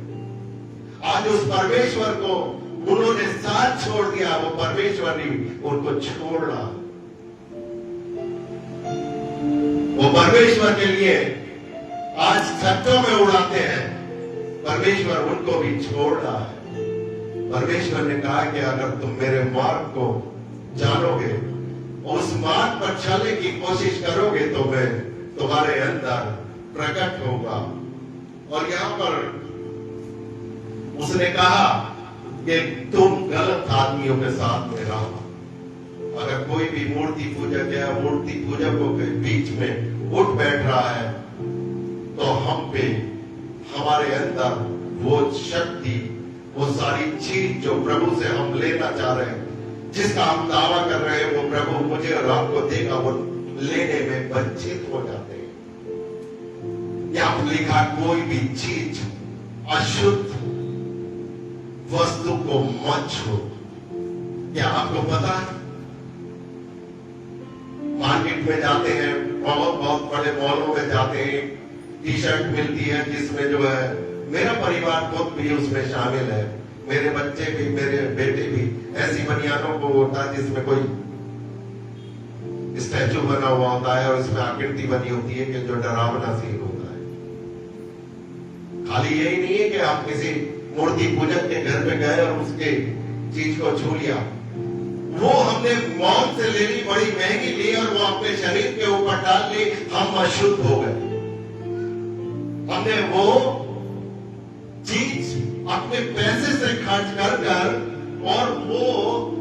A: आज उस परमेश्वर को उन्होंने साथ छोड़ दिया, वो परमेश्वर ही उनको छोड़ रहा। वो परमेश्वर के लिए आज छत्तों में उड़ाते हैं, परमेश्वर उनको भी छोड़ रहा है। परमेश्वर ने कहा कि अगर तुम मेरे मार्ग को जानोगे, उस मार्ग पर चलने की कोशिश करोगे, तो मैं तुम्हारे अंदर प्रकट होगा। और यहां पर उसने कहा कि तुम गलत आदमियों के साथ में रहो। अगर कोई भी मूर्ति पूजक या मूर्ति पूजकों के बीच में उठ बैठ रहा है, तो हम पे, हमारे अंदर वो शक्ति, वो सारी चीज जो प्रभु से हम लेना चाह रहे हैं, जिसका हम दावा कर रहे हैं, वो प्रभु मुझे और आपको देगा, वो लेने में वंचित हो जाते हैं। यहाँ लिखा कोई भी चीज अशुद्ध वस्तु को मत छू। क्या आपको पता है, मार्केट में जाते हैं, बहुत बड़े मॉलों में जाते हैं, टी शर्ट मिलती है जिसमें जो है, मेरा परिवार खुद भी उसमें शामिल है, मेरे बच्चे भी, मेरे बेटे भी ऐसी बनियानों को होता है जिसमें कोई स्टैचू बना हुआ होता है और इसमें आकृति बनी होती है कि जो डरावना सीन होता है। खाली यही नहीं है कि आप किसी मूर्ति पूजक के घर पे गए और उसके चीज को छू लिया, वो हमने मौत से ले ली, बड़ी महंगी ली और वो अपने शरीर के ऊपर डाल ली, हम अशुद्ध हो गए। हमने वो चीज अपने पैसे से खर्च कर और वो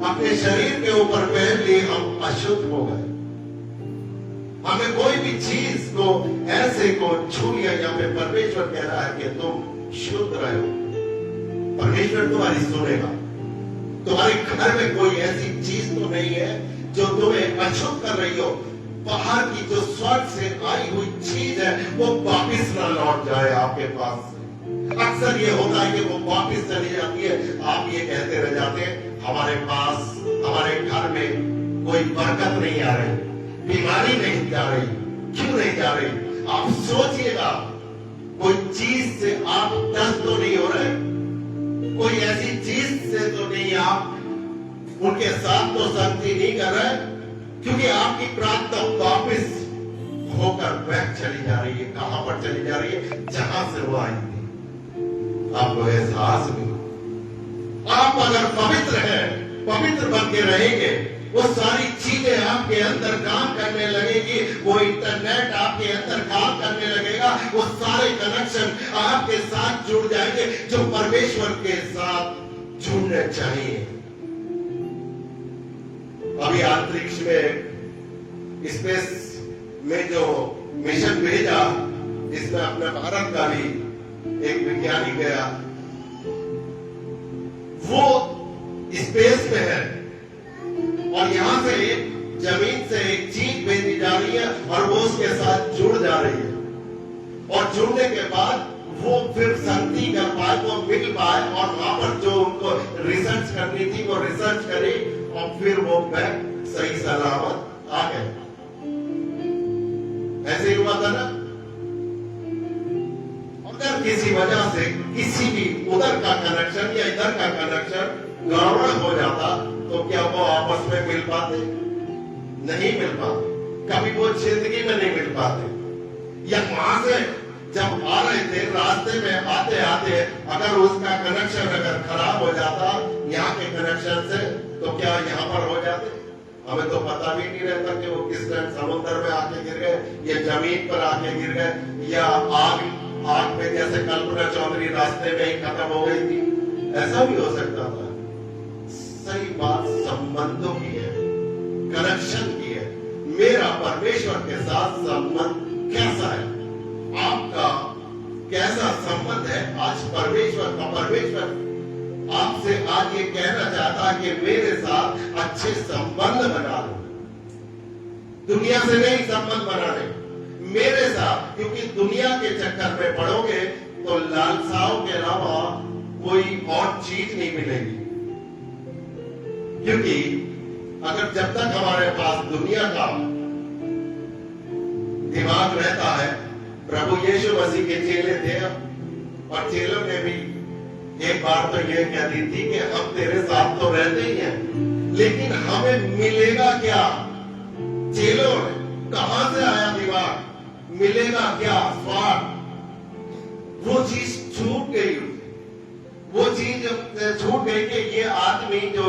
A: अपने शरीर के ऊपर पहन ली, हम अशुद्ध हो गए। हमें कोई भी चीज को ऐसे को छू लिया, यहाँ पे परमेश्वर कह रहा है कि तुम शुद्ध रहो, परमेश्वर तुम्हारी सुनेगा। तुम्हारे घर में कोई ऐसी चीज तो नहीं है जो तुम्हें अशुद्ध कर रही हो। बाहर की जो स्वर्ग से आई हुई चीज है वो वापिस ना लौट जाए आपके पास से। अक्सर ये होता है कि वो वापिस चली जाती है, आप ये कहते रह जाते हैं हमारे पास, हमारे घर में कोई बरकत नहीं आ रही, बीमारी नहीं जा रही। क्यों नहीं जा रही? आप सोचिएगा, कोई चीज से आप दस्त तो नहीं हो रहे, कोई ऐसी चीज से तो नहीं आप उनके साथ तो संगति नहीं कर रहे, क्योंकि आपकी प्रार्थना वापिस होकर बैक चली जा रही है। कहां पर चली जा रही है? जहां से वो आई थी। आपको एहसास भी, आप अगर पवित्र हैं, पवित्र बन के रहेंगे, वो सारी चीजें आपके अंदर काम करने लगेगी, वो इंटरनेट आपके अंदर काम करने लगेगा, वो सारे कनेक्शन आपके साथ जुड़ जाएंगे जो परमेश्वर के साथ जुड़ने चाहिए। अभी अंतरिक्ष में, स्पेस में जो मिशन भेजा, इसमें अपने भारत का भी एक वैज्ञानिक गया, वो स्पेस में है और यहां से जमीन से एक चीज भेजी जा रही है और वो उसके साथ जुड़ जा रही है, और जुड़ने के बाद वो फिर संगति कर पाए, वो मिल पाए, और वहां पर जो उनको रिसर्च करनी थी वो रिसर्च करी और फिर वो बैक सही सलामत आ गए। ऐसे ही हुआ था ना। अगर किसी वजह से किसी भी उधर का कनेक्शन या इधर का कनेक्शन गड़बड़ हो जाता तो क्या वो आपस में मिल पाते? नहीं मिल पाते, कभी वो जिंदगी में नहीं मिल पाते। या वहां से जब आ रहे थे, रास्ते में आते आते अगर उसका कनेक्शन अगर खराब हो जाता यहाँ के कनेक्शन से, तो क्या यहाँ पर हो जाते? हमें तो पता भी नहीं रहता कि वो किस टाइम समुद्र में आके गिर गए या जमीन पर आके गिर गए, या आग में जैसे कल्पना चौधरी रास्ते में ही खत्म हो गई थी, ऐसा भी हो सकता था। सही बात संबंधों की है, कनेक्शन की है। मेरा परमेश्वर के साथ संबंध कैसा है? आपका कैसा संबंध है आज परमेश्वर का? परमेश्वर आपसे आज ये कहना चाहता है कि मेरे साथ अच्छे संबंध बना लो। दुनिया से नहीं संबंध बनाने, मेरे साथ, क्योंकि दुनिया के चक्कर में पड़ोगे तो लालसाओं के अलावा कोई और चीज नहीं मिलेगी। क्योंकि अगर जब तक हमारे पास दुनिया का दिमाग रहता है, प्रभु यीशु मसीह के चेले थे और चेलों ने भी एक बार तो यह कह दी थी कि हम तेरे साथ तो रहते ही हैं, लेकिन हमें मिलेगा क्या? चेलों ने कहां से आया दिमाग? मिलेगा क्या? स्वार्थ। वो चीज छूट गई, वो चीज छूट गई कि ये आदमी जो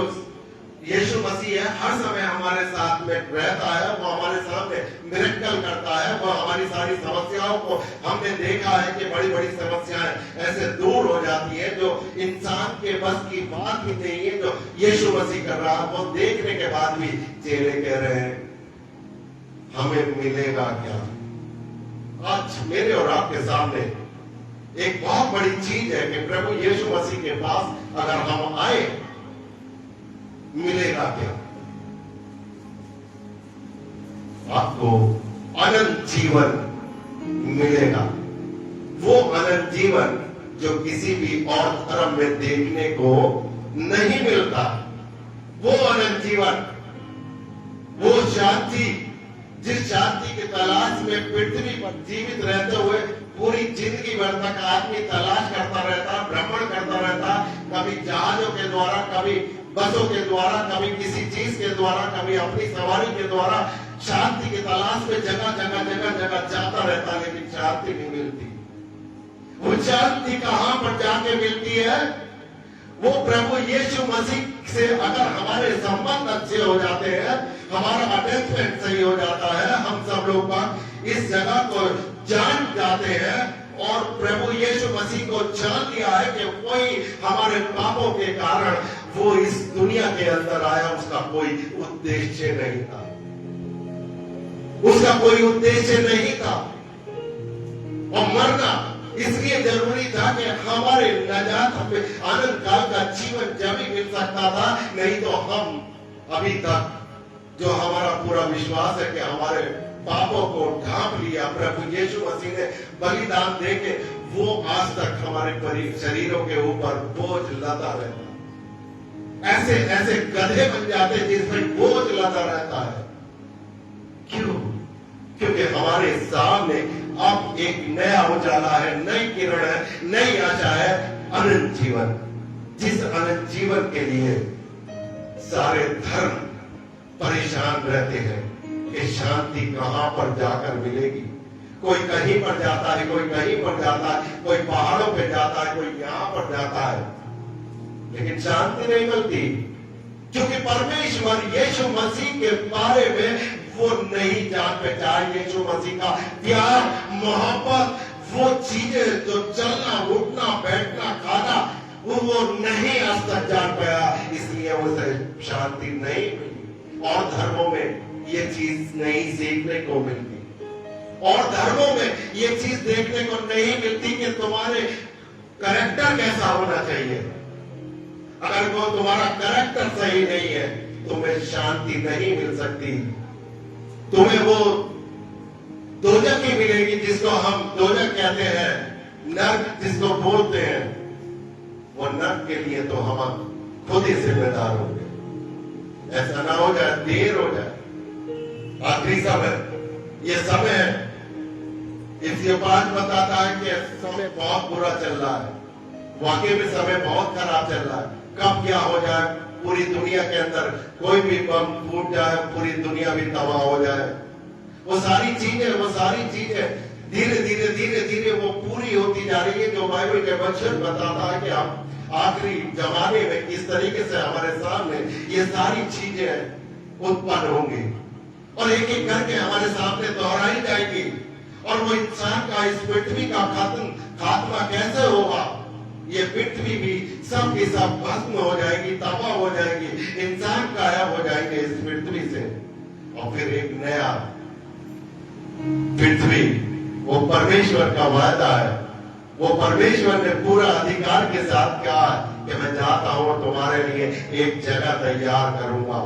A: यीशु मसीह है हर समय हमारे साथ में रहता है, वो हमारे सामने मिरेकल करता है, वो हमारी सारी समस्याओं को, हमने देखा है कि बड़ी बड़ी समस्याएं ऐसे दूर हो जाती है जो इंसान के बस की बात भी नहीं है, जो यीशु मसीह कर रहा है। वो देखने के बाद भी चेले कह रहे हैं हमें मिलेगा क्या? आज मेरे और आपके सामने एक बहुत बड़ी चीज है कि प्रभु यीशु मसीह के पास अगर हम आए, मिलेगा क्या? आपको अनंत जीवन मिलेगा। वो अनंत जीवन जो किसी भी और धर्म में देखने को नहीं मिलता। वो अनंत जीवन, वो शांति, जिस शांति की तलाश में पृथ्वी पर जीवित रहते हुए पूरी जिंदगी भर तक आदमी तलाश करता रहता, भ्रमण करता रहता, कभी जहाजों के द्वारा, कभी बसों के द्वारा, कभी किसी चीज के द्वारा, कभी अपनी सवारी के द्वारा शांति की तलाश में जगह जगह जाता रहता, लेकिन शांति नहीं मिलती। वो शांति कहां पर जाके मिलती है? वो प्रभु यीशु मसीह से अगर हमारे संबंध अच्छे हो जाते हैं, हमारा अटैचमेंट सही हो जाता है, हम सब लोग इस जगह को जान जाते हैं और प्रभु यीशु मसीह को जान लिया है कि कोई हमारे पापों के कारण वो इस दुनिया के अंदर आया, उसका कोई उद्देश्य नहीं था, उसका कोई उद्देश्य नहीं था। और मरना इसलिए जरूरी था कि हमारे नजात हमें आनंद काल का जीवन जब ही मिल सकता था, नहीं तो हम अभी तक जो हमारा पूरा विश्वास है कि हमारे पापों को ढांप लिया प्रभु यीशु मसीह ने बलिदान देके, वो आज तक हमारे शरीरों के ऊपर बोझ लदा रहता, ऐसे ऐसे गधे बन जाते जिसमें बोझ लदा रहता है। क्यों? क्योंकि हमारे सामने अब एक नया उजाला है, नई किरण है, नई आशा है, अनंत जीवन। जिस अनंत जीवन के लिए सारे धर्म परेशान रहते हैं कि शांति कहां पर जाकर मिलेगी। कोई कहीं पर जाता है, कोई कहीं पर जाता है, कोई पहाड़ों पे जाता है, कोई यहां पर जाता है, लेकिन शांति नहीं मिलती, क्योंकि परमेश्वर यीशु मसीह के बारे में वो नहीं जान पहचान। यीशु मसीह का प्यार, मोहब्बत, वो चीजें जो चलना, उठना, बैठना, खाना, वो नहीं आज तक जान पाया, इसलिए उसे शांति नहीं मिली। और धर्मों में ये चीज नहीं सीखने को मिलती, और धर्मों में ये चीज देखने को नहीं मिलती कि तुम्हारे कैरेक्टर कैसा होना चाहिए। अगर वो तुम्हारा कैरेक्टर सही नहीं है, तुम्हें शांति नहीं मिल सकती। तुम्हें वो दोजक ही मिलेगी जिसको हम दोजक कहते हैं, नर्क जिसको बोलते हैं। वो नर्क के लिए तो हम खुद ही जिम्मेदार होंगे। ऐसा ना हो जाए, देर हो जाए, आखिरी समय, ये समय इसलिए बात बताता है कि समय बहुत बुरा चल रहा है, वाकई में समय बहुत खराब चल रहा है। कब क्या हो जाए, पूरी दुनिया के अंदर कोई भी बम फूट जाए, पूरी दुनिया भी तबाह हो जाए। वो सारी चीजें धीरे धीरे वो पूरी होती जा रही है, जो बाइबल के वचन बताता है कि हम आखिरी जमाने में किस तरीके से हमारे सामने ये सारी चीजें उत्पन्न होंगी और एक एक करके हमारे सामने दोहराई जाएगी। और वो इंसान का, इस पृथ्वी का खात्मा कैसे होगा, ये पृथ्वी भी सब की सब भस्म हो जाएगी, तबाह हो जाएगी, इंसान गायब हो जाएंगे इस पृथ्वी से, और फिर एक नया पृथ्वी, वो परमेश्वर का वादा है। वो परमेश्वर ने पूरा अधिकार के साथ कहा कि मैं जाता हूं तुम्हारे लिए एक जगह तैयार करूंगा।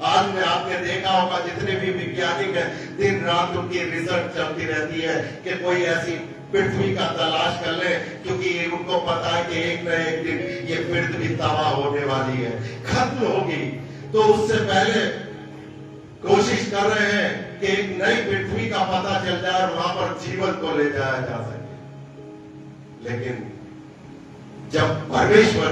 A: आज में आपने देखा होगा जितने भी वैज्ञानिक हैं, दिन रात उनकी रिसर्च चलती रहती है कि कोई ऐसी पृथ्वी का तलाश कर ले, क्योंकि उनको पता है कि एक न एक दिन ये पृथ्वी तबाह होने वाली है, खत्म होगी। तो उससे पहले कोशिश कर रहे हैं कि एक नई पृथ्वी का पता चल जाए और वहां पर जीवन को ले जाया जा सके। लेकिन जब परमेश्वर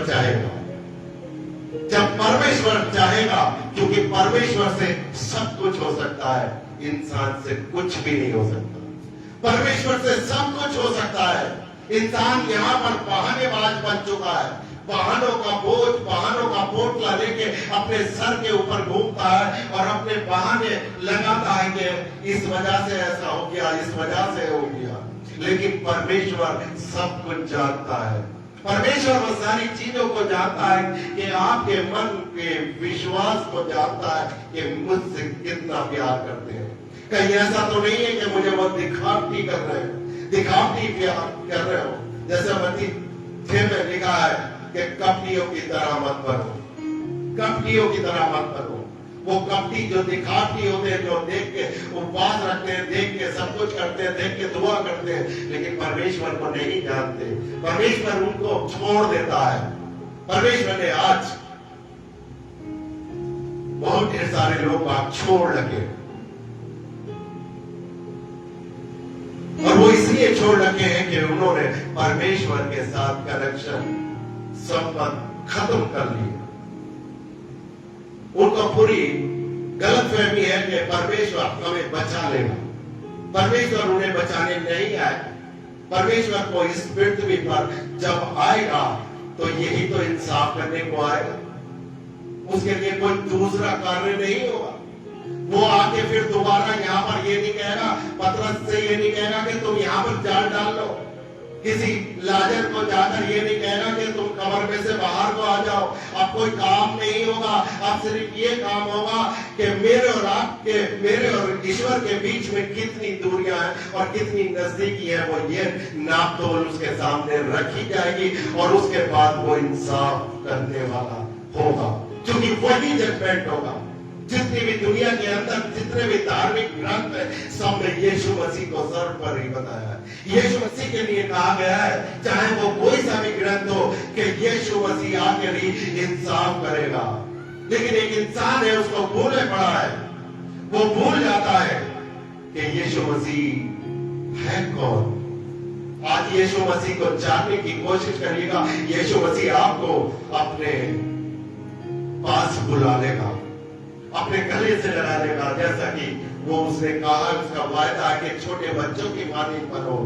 A: चाहेगा, क्योंकि परमेश्वर से सब कुछ हो सकता है, इंसान से कुछ भी नहीं हो सकता। परमेश्वर से सब कुछ हो सकता है। इंसान यहाँ पर बहानेबाज बन चुका है, बहानों का बोझ, बहानों का पोटला लेके अपने सर के ऊपर घूमता है और अपने बहाने लगाता है कि इस वजह से ऐसा हो गया, इस वजह से हो गया। लेकिन परमेश्वर सब कुछ जानता है। परमेश्वर वो सारी चीजों को जानता है कि आपके मन के विश्वास को जानता है कि मुझसे कितना प्यार करते हैं। कहीं ऐसा तो नहीं है कि मुझे वो दिखावटी कर रहे हो, दिखावटी प्यार कर रहे हो। जैसे मत्ती 6 में लिखा है कि कपटियों की तरह मत बनो, कपटियों की तरह मत बनो। वो कपटी जो दिखावटी होते हैं, जो देख के उपवास रखते हैं, देख के सब कुछ करते हैं, देख के दुआ करते हैं, लेकिन परमेश्वर को नहीं जानते। परमेश्वर उनको छोड़ देता है। परमेश्वर ने आज बहुत ढेर सारे लोग आप छोड़ लगे, और वो इसलिए छोड़ लगे हैं कि उन्होंने परमेश्वर के साथ कनेक्शन, संबंध खत्म कर लिया। उनको पूरी गलतफहमी है कि परमेश्वर हमें बचा लेगा। परमेश्वर उन्हें बचाने नहीं आए। परमेश्वर को इस पृथ्वी पर जब आएगा तो यही तो इंसाफ करने को आएगा। उसके लिए कोई दूसरा कार्य नहीं होगा। वो आके फिर दोबारा यहाँ पर ये नहीं कहेगा, पतरस से ये नहीं कहेगा कि तुम यहाँ पर जाल डाल लो, किसी लाजर को जाकर ये नहीं कहेगा कि तुम कब्र में से बाहर को आ जाओ। अब कोई काम नहीं होगा, अब सिर्फ ये काम होगा कि मेरे और ईश्वर के बीच में कितनी दूरियां हैं और कितनी नजदीकी है, वो ये नाप तोल उसके सामने रखी जाएगी, और उसके बाद वो इंसाफ करने वाला होगा, क्योंकि वही जजमेंट होगा। जितनी भी दुनिया के अंदर जितने भी धार्मिक ग्रंथ है, सब में यीशु मसीह को सर्व पर ही बताया है। यीशु मसीह के लिए कहा गया है, चाहे वो कोई सा भी ग्रंथ हो, कि यीशु मसीह आकर ही इंसाफ करेगा। लेकिन एक इंसान है, उसको भूले पड़ा है। वो भूल जाता है कि यीशु मसीह है कौन। आज यीशु मसीह को जानने की कोशिश करिएगा। यीशु मसीह आपको अपने पास बुला लेगा, अपने गले से लगा लेगा, जैसा कि वो उसने कहा, उसका वायदा है कि छोटे बच्चों की मानी बनो।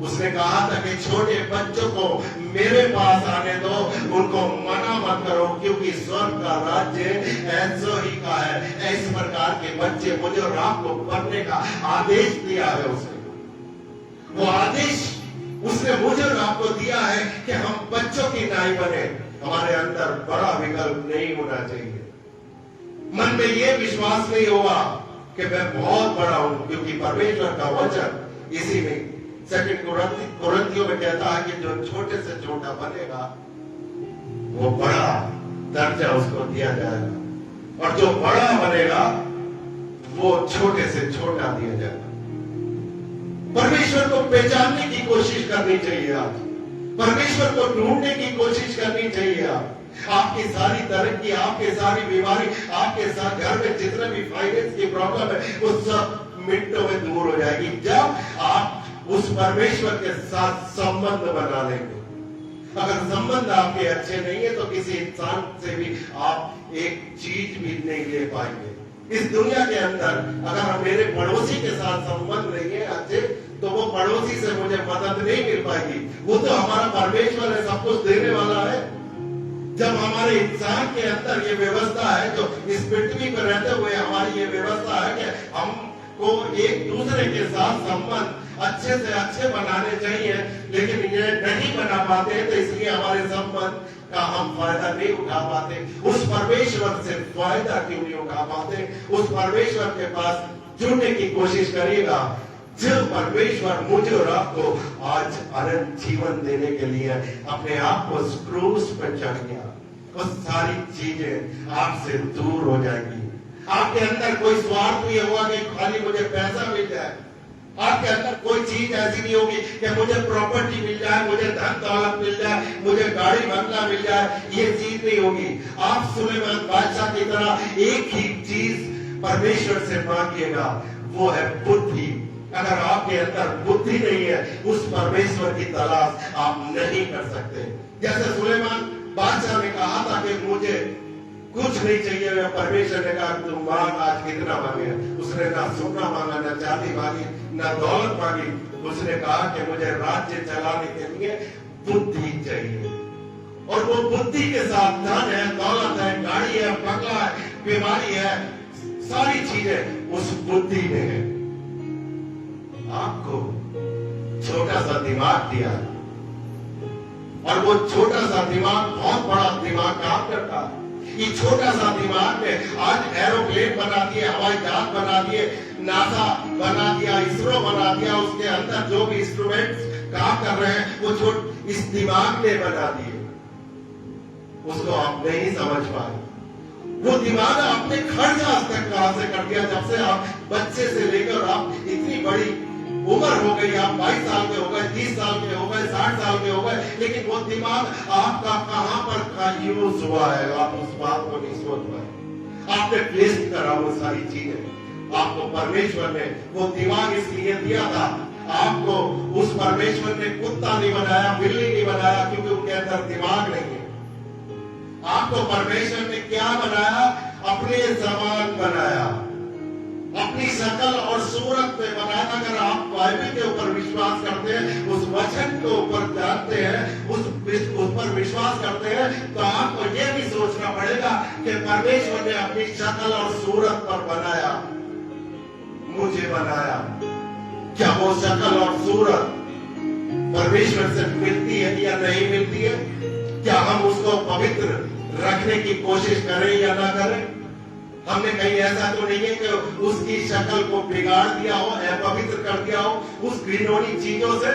A: उसने कहा था कि छोटे बच्चों को मेरे पास आने दो, उनको मना मत करो, क्योंकि स्वर्ग का राज्य ऐसो ही का है। इस प्रकार के बच्चे मुझे और आपको बनने का आदेश दिया है उसने। वो आदेश उसने मुझे और आपको दिया है कि हम बच्चों की नाई बने। हमारे अंदर बड़ा विकल्प नहीं होना चाहिए। मन में ये विश्वास नहीं होगा कि मैं बहुत बड़ा हूं, क्योंकि परमेश्वर का वचन इसी में 2 कुरिन्थियों में कहता है कि जो छोटे से छोटा बनेगा वो बड़ा दर्जा उसको दिया जाएगा, और जो बड़ा बनेगा वो छोटे से छोटा दिया जाएगा। परमेश्वर को पहचानने की कोशिश करनी चाहिए। आज परमेश्वर को ढूंढने की कोशिश करनी चाहिए। आपकी सारी तरक्की, आपकी सारी बीमारी, आपके साथ घर में जितने भी फाइनेंस की प्रॉब्लम है, वो सब मिनटों में दूर हो जाएगी जब आप उस परमेश्वर के साथ संबंध बना लेंगे। अगर संबंध आपके अच्छे नहीं है तो किसी इंसान से भी आप एक चीज भी नहीं ले पाएंगे। इस दुनिया के अंदर अगर मेरे पड़ोसी के साथ संबंध नहीं है अच्छे, तो वो पड़ोसी से मुझे मदद नहीं मिल पाएगी। वो तो हमारा परमेश्वर है, सब कुछ देने वाला है। जब हमारे इंसान के अंदर ये व्यवस्था है, जो इस पृथ्वी पर रहते हुए हमारी ये व्यवस्था है कि हमको एक दूसरे के साथ संबंध अच्छे से अच्छे बनाने चाहिए, लेकिन ये नहीं बना पाते, तो इसलिए हमारे संबंध का हम फायदा नहीं उठा पाते। उस परमेश्वर से फायदा क्यों नहीं उठा पाते? उस परमेश्वर के पास जुड़ने की कोशिश करिएगा, जो परमेश्वर मुझे और आपको आज अनंत जीवन देने के लिए अपने आप को क्रूस पर चढ़ गया। वो सारी चीजें आपसे दूर हो जाएंगी। आपके अंदर कोई स्वार्थ नहीं होगा कि खाली मुझे पैसा मिल जाए। आपके अंदर कोई चीज ऐसी नहीं होगी कि मुझे प्रॉपर्टी मिल जाए, मुझे धन दौलत मिल जाए, मुझे गाड़ी बंगला मिल जाए, ये चीज नहीं होगी। आप सुलेमान बादशाह की तरह एक ही चीज परमेश्वर से मांगिएगा, वो है बुद्धि। अगर आपके अंदर बुद्धि नहीं है, उस परमेश्वर की तलाश आप नहीं कर सकते। जैसे सुलेमान बादशाह ने कहा था कि मुझे कुछ नहीं चाहिए, परमेश्वर ने कहा तुम मांग, आज कितना मांगे? उसने ना सोना मांगा, ना चांदी मांगी, ना दौलत मांगी। उसने कहा कि मुझे राज्य चलाने के लिए बुद्धि चाहिए, और वो बुद्धि के साथ धन है, दौलत है, गाड़ी है, बंगला है, बीमारी है, सारी चीजें उस बुद्धि में है। आपको छोटा सा दिमाग दिया है, और वो छोटा सा दिमाग बहुत बड़ा दिमाग काम करता है। ये छोटा सा दिमाग में आज एरोप्लेन बना दिए, हवाई जहाज बना दिए, नासा बना दिया, इसरो बना दिया। उसके अंदर जो भी इंस्ट्रूमेंट्स काम कर रहे हैं वो इस दिमाग ने बना दिए। उसको आप नहीं समझ पाए। वो दिमाग आपने खर्च आज तक कहां से कर दिया? जब से आप बच्चे से लेकर आप इतनी बड़ी उम्र हो गई, आप 22 साल के हो गए, 30 साल के हो गए, 60 साल के हो गए, लेकिन वो दिमाग आपका कहां पर यूज हुआ है? आप उस बात को नहीं सोच पाए। आपने वेस्ट करा वो सारी चीजें। आपको परमेश्वर ने वो दिमाग इसलिए दिया था, आपको उस परमेश्वर ने कुत्ता नहीं बनाया, बिल्ली नहीं बनाया, क्योंकि उनके अंदर दिमाग नहीं है। आपको परमेश्वर ने क्या बनाया? अपने समान बनाया, अपनी शक्ल और सूरत में बनाया। अगर आप बाइबल के ऊपर विश्वास करते हैं, उस वचन के ऊपर जानते हैं, उस पर विश्वास करते हैं, तो आपको यह भी सोचना पड़ेगा कि परमेश्वर ने अपनी शक्ल और सूरत पर बनाया, मुझे बनाया। क्या वो शक्ल और सूरत परमेश्वर से मिलती है या नहीं मिलती है? क्या हम उसको पवित्र रखने की कोशिश करें या ना करें? हमने कहीं ऐसा तो नहीं है कि उसकी शक्ल को बिगाड़ दिया हो, अपवित्र कर दिया हो उस घिनौनी चीजों से।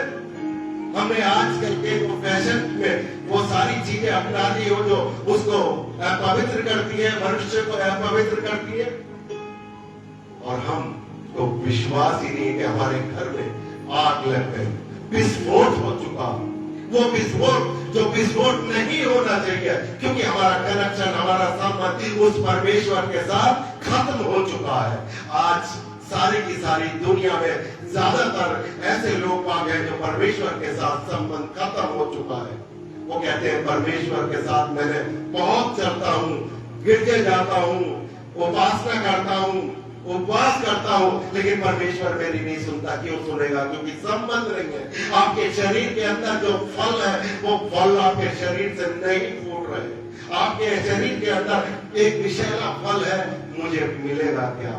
A: हमने आजकल के फैशन में वो सारी चीजें अपना ली हो जो उसको अपवित्र करती है, मनुष्य को अपवित्र करती है। और हम को विश्वास ही नहीं है कि हमारे घर में आग लग गई, विस्फोट हो चुका। वो विस्फोट जो विस्फोट नहीं होना चाहिए, क्योंकि हमारा कनेक्शन, हमारा संबंध उस परमेश्वर के साथ खत्म हो चुका है। आज सारी की सारी दुनिया में ज्यादातर ऐसे लोग आ गए जो परमेश्वर के साथ संबंध खत्म हो चुका है। वो कहते हैं परमेश्वर के साथ मैंने बहुत चलता हूँ, गिरजे जाता हूँ, उपासना करता हूँ, उपवास करता हूं, लेकिन परमेश्वर मेरी नहीं सुनता। क्यों सुनेगा? क्योंकि संबंध नहीं है। आपके शरीर के अंदर जो फल है, वो फल आपके शरीर से नहीं फूट रहे। आपके शरीर के अंदर एक विषैला फल है, मुझे मिलेगा क्या?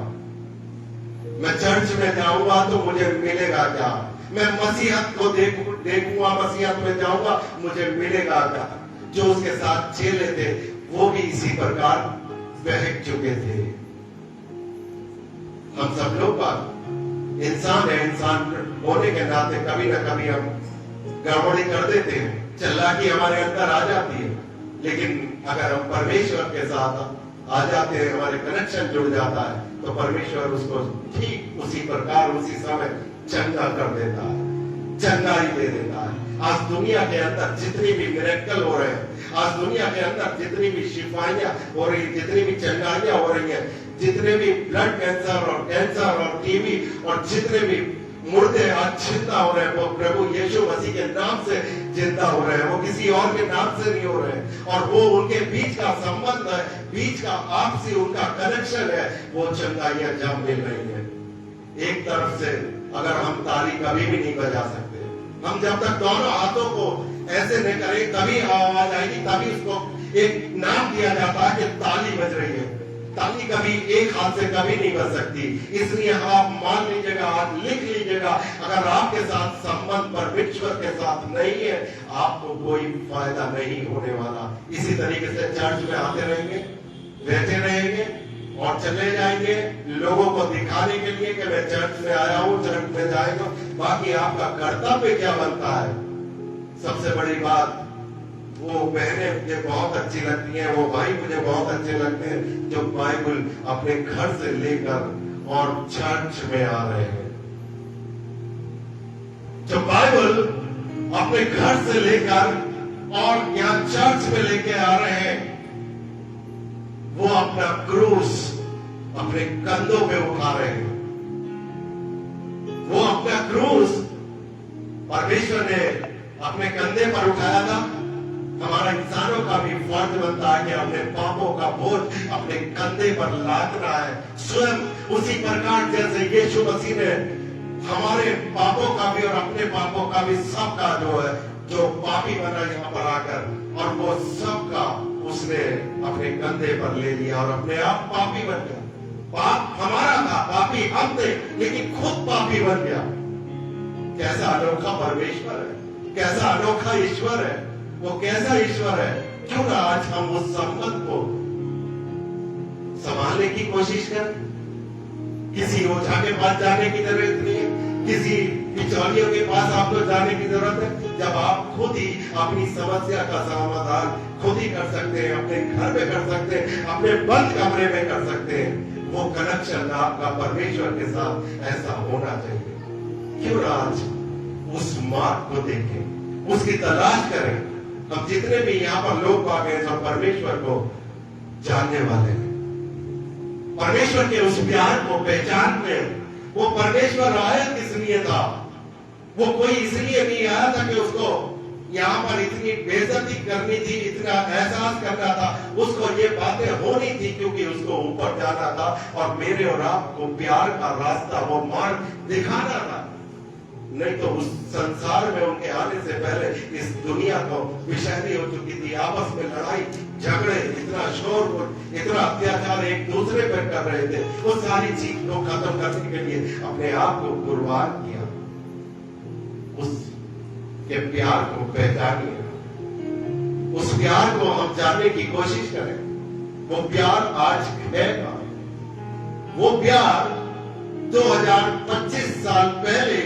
A: मैं चर्च में जाऊंगा तो मुझे मिलेगा क्या? मैं मसीहत को देखूंगा, मसीहत में जाऊंगा, मुझे मिलेगा क्या? जो उसके साथ चेले थे वो भी इसी प्रकार बहक चुके थे। हम सब लोग इंसान है, इंसान होने के नाते कभी ना कभी हम गड़बड़ी कर देते हैं, चालाकी हमारे अंदर आ जाती है। लेकिन अगर हम परमेश्वर के साथ आ जाते हैं, हमारे कनेक्शन जुड़ जाता है, तो परमेश्वर उसको ठीक उसी प्रकार उसी समय चंगा कर देता है, चंगाई दे देता है। आज दुनिया के अंदर जितनी भी मिरेकल हो रहे हैं, आज दुनिया के अंदर जितनी भी शिफाइयां हो रही, जितनी भी चंगाइयां हो रही हैं, जितने भी ब्लड कैंसर और टीबी और जितने भी मुर्दे आज जिंदा हो रहे हैं, वो प्रभु यीशु मसीह के नाम से जिंदा हो रहे हैं। वो किसी और के नाम से नहीं हो रहे हैं। और वो उनके बीच का संबंध है, बीच का आपसी उनका कनेक्शन है, वो चंगाइयां जब मिल रही है। एक तरफ से अगर हम ताली कभी भी नहीं बजा सकते, हम जब तक दोनों हाथों को ऐसे नहीं करें तभी आवाज आएगी, तभी उसको एक नाम दिया जाता है कि ताली बज रही है। ताली कभी एक हाथ से कभी नहीं बज सकती। इसलिए आप मान लीजिएगा, आज लिख लीजिएगा, अगर आपके साथ संबंध परमेश्वर के साथ नहीं है, आपको कोई फायदा नहीं होने वाला। इसी तरीके से चर्च में आते रहेंगे, बैठे रहेंगे और चले जाएंगे लोगों को दिखाने के लिए कि मैं चर्च में आया हूं, चर्च में जाएगा। बाकी आपका कर्तव्य क्या बनता है? सबसे बड़ी बात, वो बहनें मुझे बहुत अच्छी लगती हैं, वो भाई मुझे बहुत अच्छे लगते हैं जो बाइबल अपने घर से लेकर और चर्च में आ रहे हैं। जो बाइबल अपने घर से लेकर और यहाँ चर्च में लेके आ रहे हैं, वो अपना क्रूस अपने कंधों पे उठा रहे हैं। वो अपना क्रूस परमेश्वर ने अपने कंधे पर उठाया था। हमारा इंसानों का भी फर्ज बनता है कि अपने पापों का बोझ अपने कंधे पर लादना है। स्वयं उसी प्रकार जैसे यीशु मसीह ने हमारे पापों का भी और अपने पापों का भी सबका जो पापी बना यहाँ पर आकर, और वो सबका उसने अपने कंधे पर ले लिया और अपने आप पापी बन गया। पाप हमारा था, पापी हम थे, लेकिन खुद पापी बन गया। कैसा अनोखा परमेश्वर है, कैसा अनोखा ईश्वर है। वो कैसा ईश्वर है? क्यों ना आज हम उस संबंध को संभालने की कोशिश करें। किसी ओझा के पास जाने की जरूरत नहीं है, किसी बिचौलियों के पास आपको जाने की जरूरत है जब आप खुद ही अपनी समस्या का समाधान खुद ही कर सकते हैं, अपने घर में कर सकते हैं, अपने बंद कमरे में कर सकते हैं। वो कनेक्शन आपका परमेश्वर के साथ ऐसा होना चाहिए। क्यों ना आज उस मार्ग को देखें, उसकी तलाश करें। हम जितने भी यहाँ पर लोग आ गए जो परमेश्वर को जानने वाले हैं, परमेश्वर के उस प्यार को पहचानने, वो परमेश्वर आया किस लिए था? वो कोई इसलिए नहीं आया था कि उसको यहाँ पर इतनी बेइज्जती करनी थी, इतना एहसास करना था। उसको ये बातें होनी थी क्योंकि उसको ऊपर जाना था और मेरे और आपको प्यार का रास्ता, वो मार्ग दिखाना था। नहीं तो उस संसार में उनके आने से पहले इस दुनिया को विषैली हो चुकी थी। आपस में लड़ाई झगड़े, इतना शोर, इतना अत्याचार एक दूसरे पर कर रहे थे। वो सारी चीज को खत्म करने के लिए अपने आप को कुर्बान किया। उसके प्यार को पहचानिए, उस प्यार को हम जानने की कोशिश करें। वो प्यार आज है का, वो प्यार 2025 साल पहले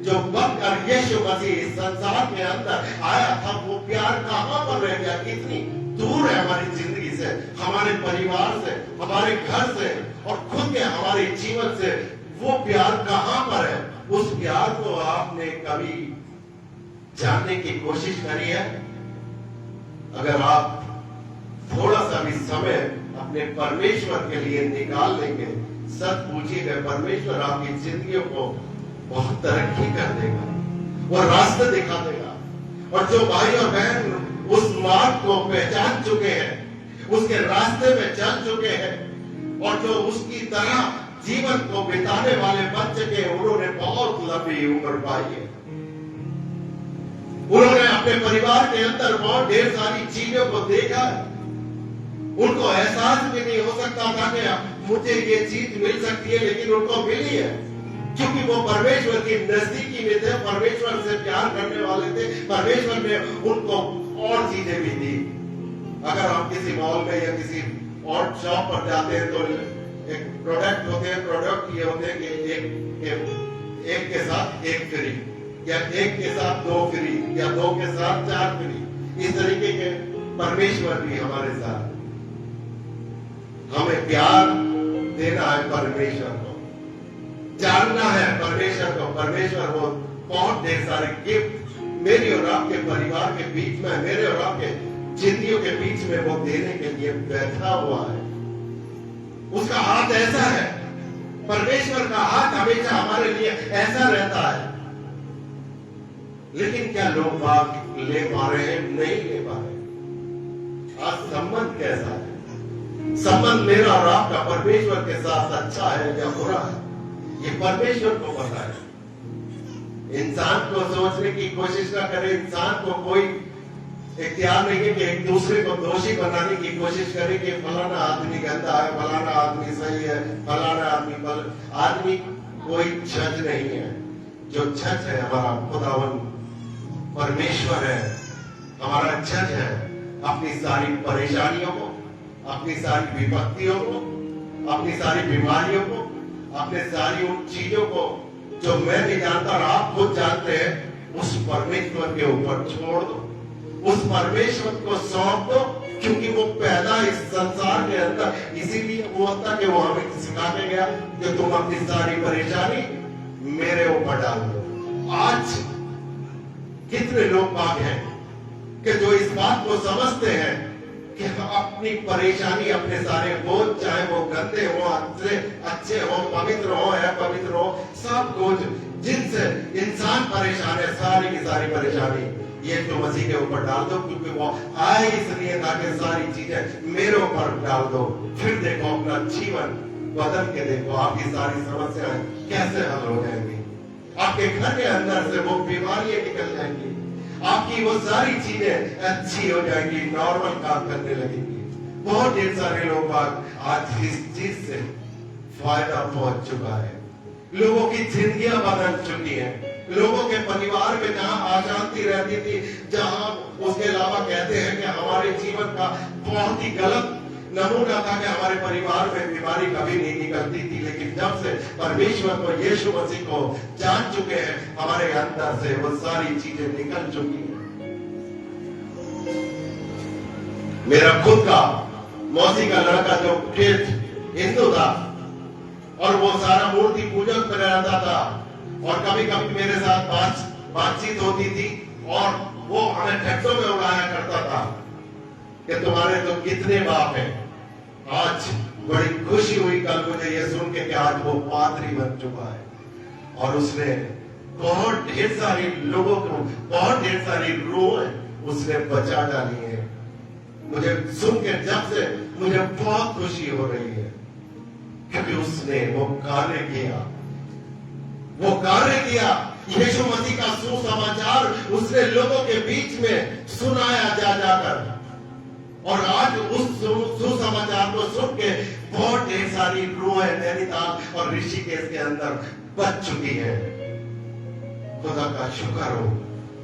A: जो बनकर यीशु मसीह इस संसार के अंदर आया था, वो प्यार कहां पर रह गया? कितनी दूर है हमारी जिंदगी से, हमारे परिवार से, हमारे घर से और खुद के हमारे जीवन से। वो प्यार कहां पर है? उस प्यार को आपने कभी जानने की कोशिश करी है? अगर आप थोड़ा सा भी समय अपने परमेश्वर के लिए निकाल लेंगे, सच पूछिए, परमेश्वर आपकी जिंदगियों को बहुत तरक्की कर देगा, वो रास्ते दिखा देगा। और जो भाई और बहन उस मार्ग को पहचान चुके हैं, उसके रास्ते में चल चुके हैं और जो उसकी तरह जीवन को बिताने वाले बन चुके हैं, उन्होंने बहुत लंबी उम्र पाई है। उन्होंने अपने परिवार के अंदर बहुत ढेर सारी चीजों को देखा है। उनको एहसास भी नहीं हो सकता था कि मुझे ये चीज मिल सकती है, लेकिन उनको मिली है क्योंकि वो परमेश्वर की नजदीकी में थे, परमेश्वर से प्यार करने वाले थे। परमेश्वर ने उनको और चीजें भी दी। अगर हम किसी मॉल में या किसी और शॉप पर जाते हैं तो एक प्रोडक्ट होते हैं, प्रोडक्ट ये होते हैं कि एक के साथ एक फ्री, या एक के साथ दो फ्री, या दो के साथ चार फ्री। इस तरीके के परमेश्वर भी हमारे साथ। हमें प्यार देना है परमेश्वर को, जानना है परमेश्वर को। परमेश्वर वो बहुत ढेर सारे गिफ्ट मेरी और आपके परिवार के बीच में, मेरे और आपके जिंदगियों के बीच में वो देने के लिए बैठा हुआ है। उसका हाथ ऐसा है, परमेश्वर का हाथ हमेशा हमारे लिए ऐसा रहता है। लेकिन क्या लोग बात ले पा रहे हैं? नहीं ले पा रहे। आज संबंध कैसा है? संबंध मेरा और आपका परमेश्वर के साथ अच्छा है या बुरा है, ये परमेश्वर को पता है। इंसान को सोचने की कोशिश ना करे। इंसान को कोई इख्तियार नहीं है कि एक दूसरे को दोषी बनाने की कोशिश करे कि फलाना आदमी गंदा है, फलाना आदमी सही है, फलाना आदमी कोई जज नहीं है। जो जज है हमारा खुदावन परमेश्वर है, हमारा जज है। अपनी सारी परेशानियों को, अपनी सारी विपत्तियों को, अपनी सारी बीमारियों को, अपने सारी उन चीजों को जो मैं नहीं जानता और आप खुद जानते हैं, उस परमेश्वर के ऊपर छोड़ दो, उस परमेश्वर को सौंप दो। क्योंकि वो पैदा इस संसार के अंदर इसीलिए हुआ था कि वो हमें सिखा के गया कि तुम अपनी सारी परेशानी मेरे ऊपर डाल दो। आज कितने लोग बाग हैं कि जो इस बात को समझते हैं कि अपनी परेशानी, अपने सारे बोझ, चाहे वो गंदे हो, अच्छे हो, पवित्र हो या पवित्र हो, सब कुछ जिनसे इंसान परेशान है, सारी की सारी परेशानी यीशु मसीह के ऊपर डाल दो। क्योंकि वो आए इसलिए ताकि सारी चीजें मेरे ऊपर डाल दो। फिर देखो अपना जीवन बदल के देखो, आपकी सारी समस्याएं कैसे हल हो जाएंगी। आपके घर के अंदर से वो बीमारियां निकल जाएंगी, आपकी वो सारी चीजें अच्छी हो जाएंगी, नॉर्मल काम करने लगेंगी। बहुत ढेर सारे लोग आज इस चीज से फायदा पहुंच चुका है। लोगों की जिंदगियां बदल चुकी हैं। लोगों के परिवार में जहां अशांति रहती थी, जहां उसके अलावा कहते हैं कि हमारे जीवन का बहुत ही गलत नमूना था कि हमारे परिवार में बीमारी कभी नहीं निकलती थी, लेकिन जब से परमेश्वर को, यीशु मसीह को जान चुके हैं, हमारे अंदर से वो सारी चीजें निकल चुकी हैं। मेरा खुद का मौसी का लड़का जो हिंदू था और वो सारा मूर्ति पूजक में रहता था, और कभी कभी मेरे साथ बातचीत होती थी और वो हमें ठट्टों में उड़ाया करता था कि तुम्हारे तो कितने बाप हैं। आज बड़ी खुशी हुई कल मुझे ये सुन के कि आज वो पादरी बन चुका है और उसने बहुत ढेर सारे लोगों को, बहुत ढेर सारी रूह उसने बचा डाली है। मुझे सुन के जब से मुझे बहुत खुशी हो रही है, क्योंकि उसने वो कार्य किया। यीशु मसीह का सुसमाचार उसने लोगों के बीच में सुनाया जाकर, और आज उस सुसमाचार को सुन के बहुत ढेर सारी रूहें नैनीताल और ऋषिकेश के अंदर बच चुकी है। खुदा का शुक्र हो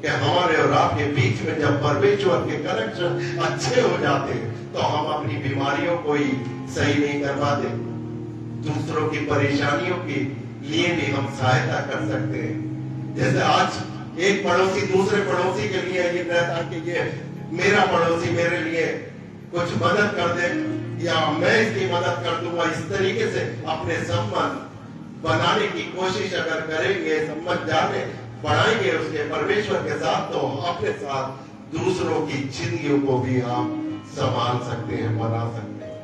A: कि हमारे और आपके बीच में जब परमेश्वर के कनेक्शन अच्छे हो जाते तो हम अपनी बीमारियों को ही सही नहीं कर पाते, दूसरों की परेशानियों के लिए भी हम सहायता कर सकते हैं। जैसे आज एक पड़ोसी दूसरे पड़ोसी के लिए ये रहता कि ये मेरा पड़ोसी मेरे लिए कुछ मदद कर दे या मैं इसकी मदद कर दूंगा, इस तरीके से अपने संबंध बनाने की कोशिश अगर करेंगे, संबंध जाने बढ़ाएंगे उसके परमेश्वर के साथ, तो अपने साथ दूसरों की जिंदगियों को भी आप संभाल सकते हैं, बना सकते हैं।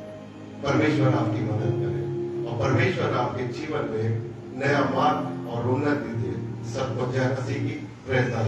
A: परमेश्वर आपकी मदद करे और परमेश्वर आपके जीवन में नया मार्ग और उन्नति दे। सबको जय मसीह की प्रेरणा।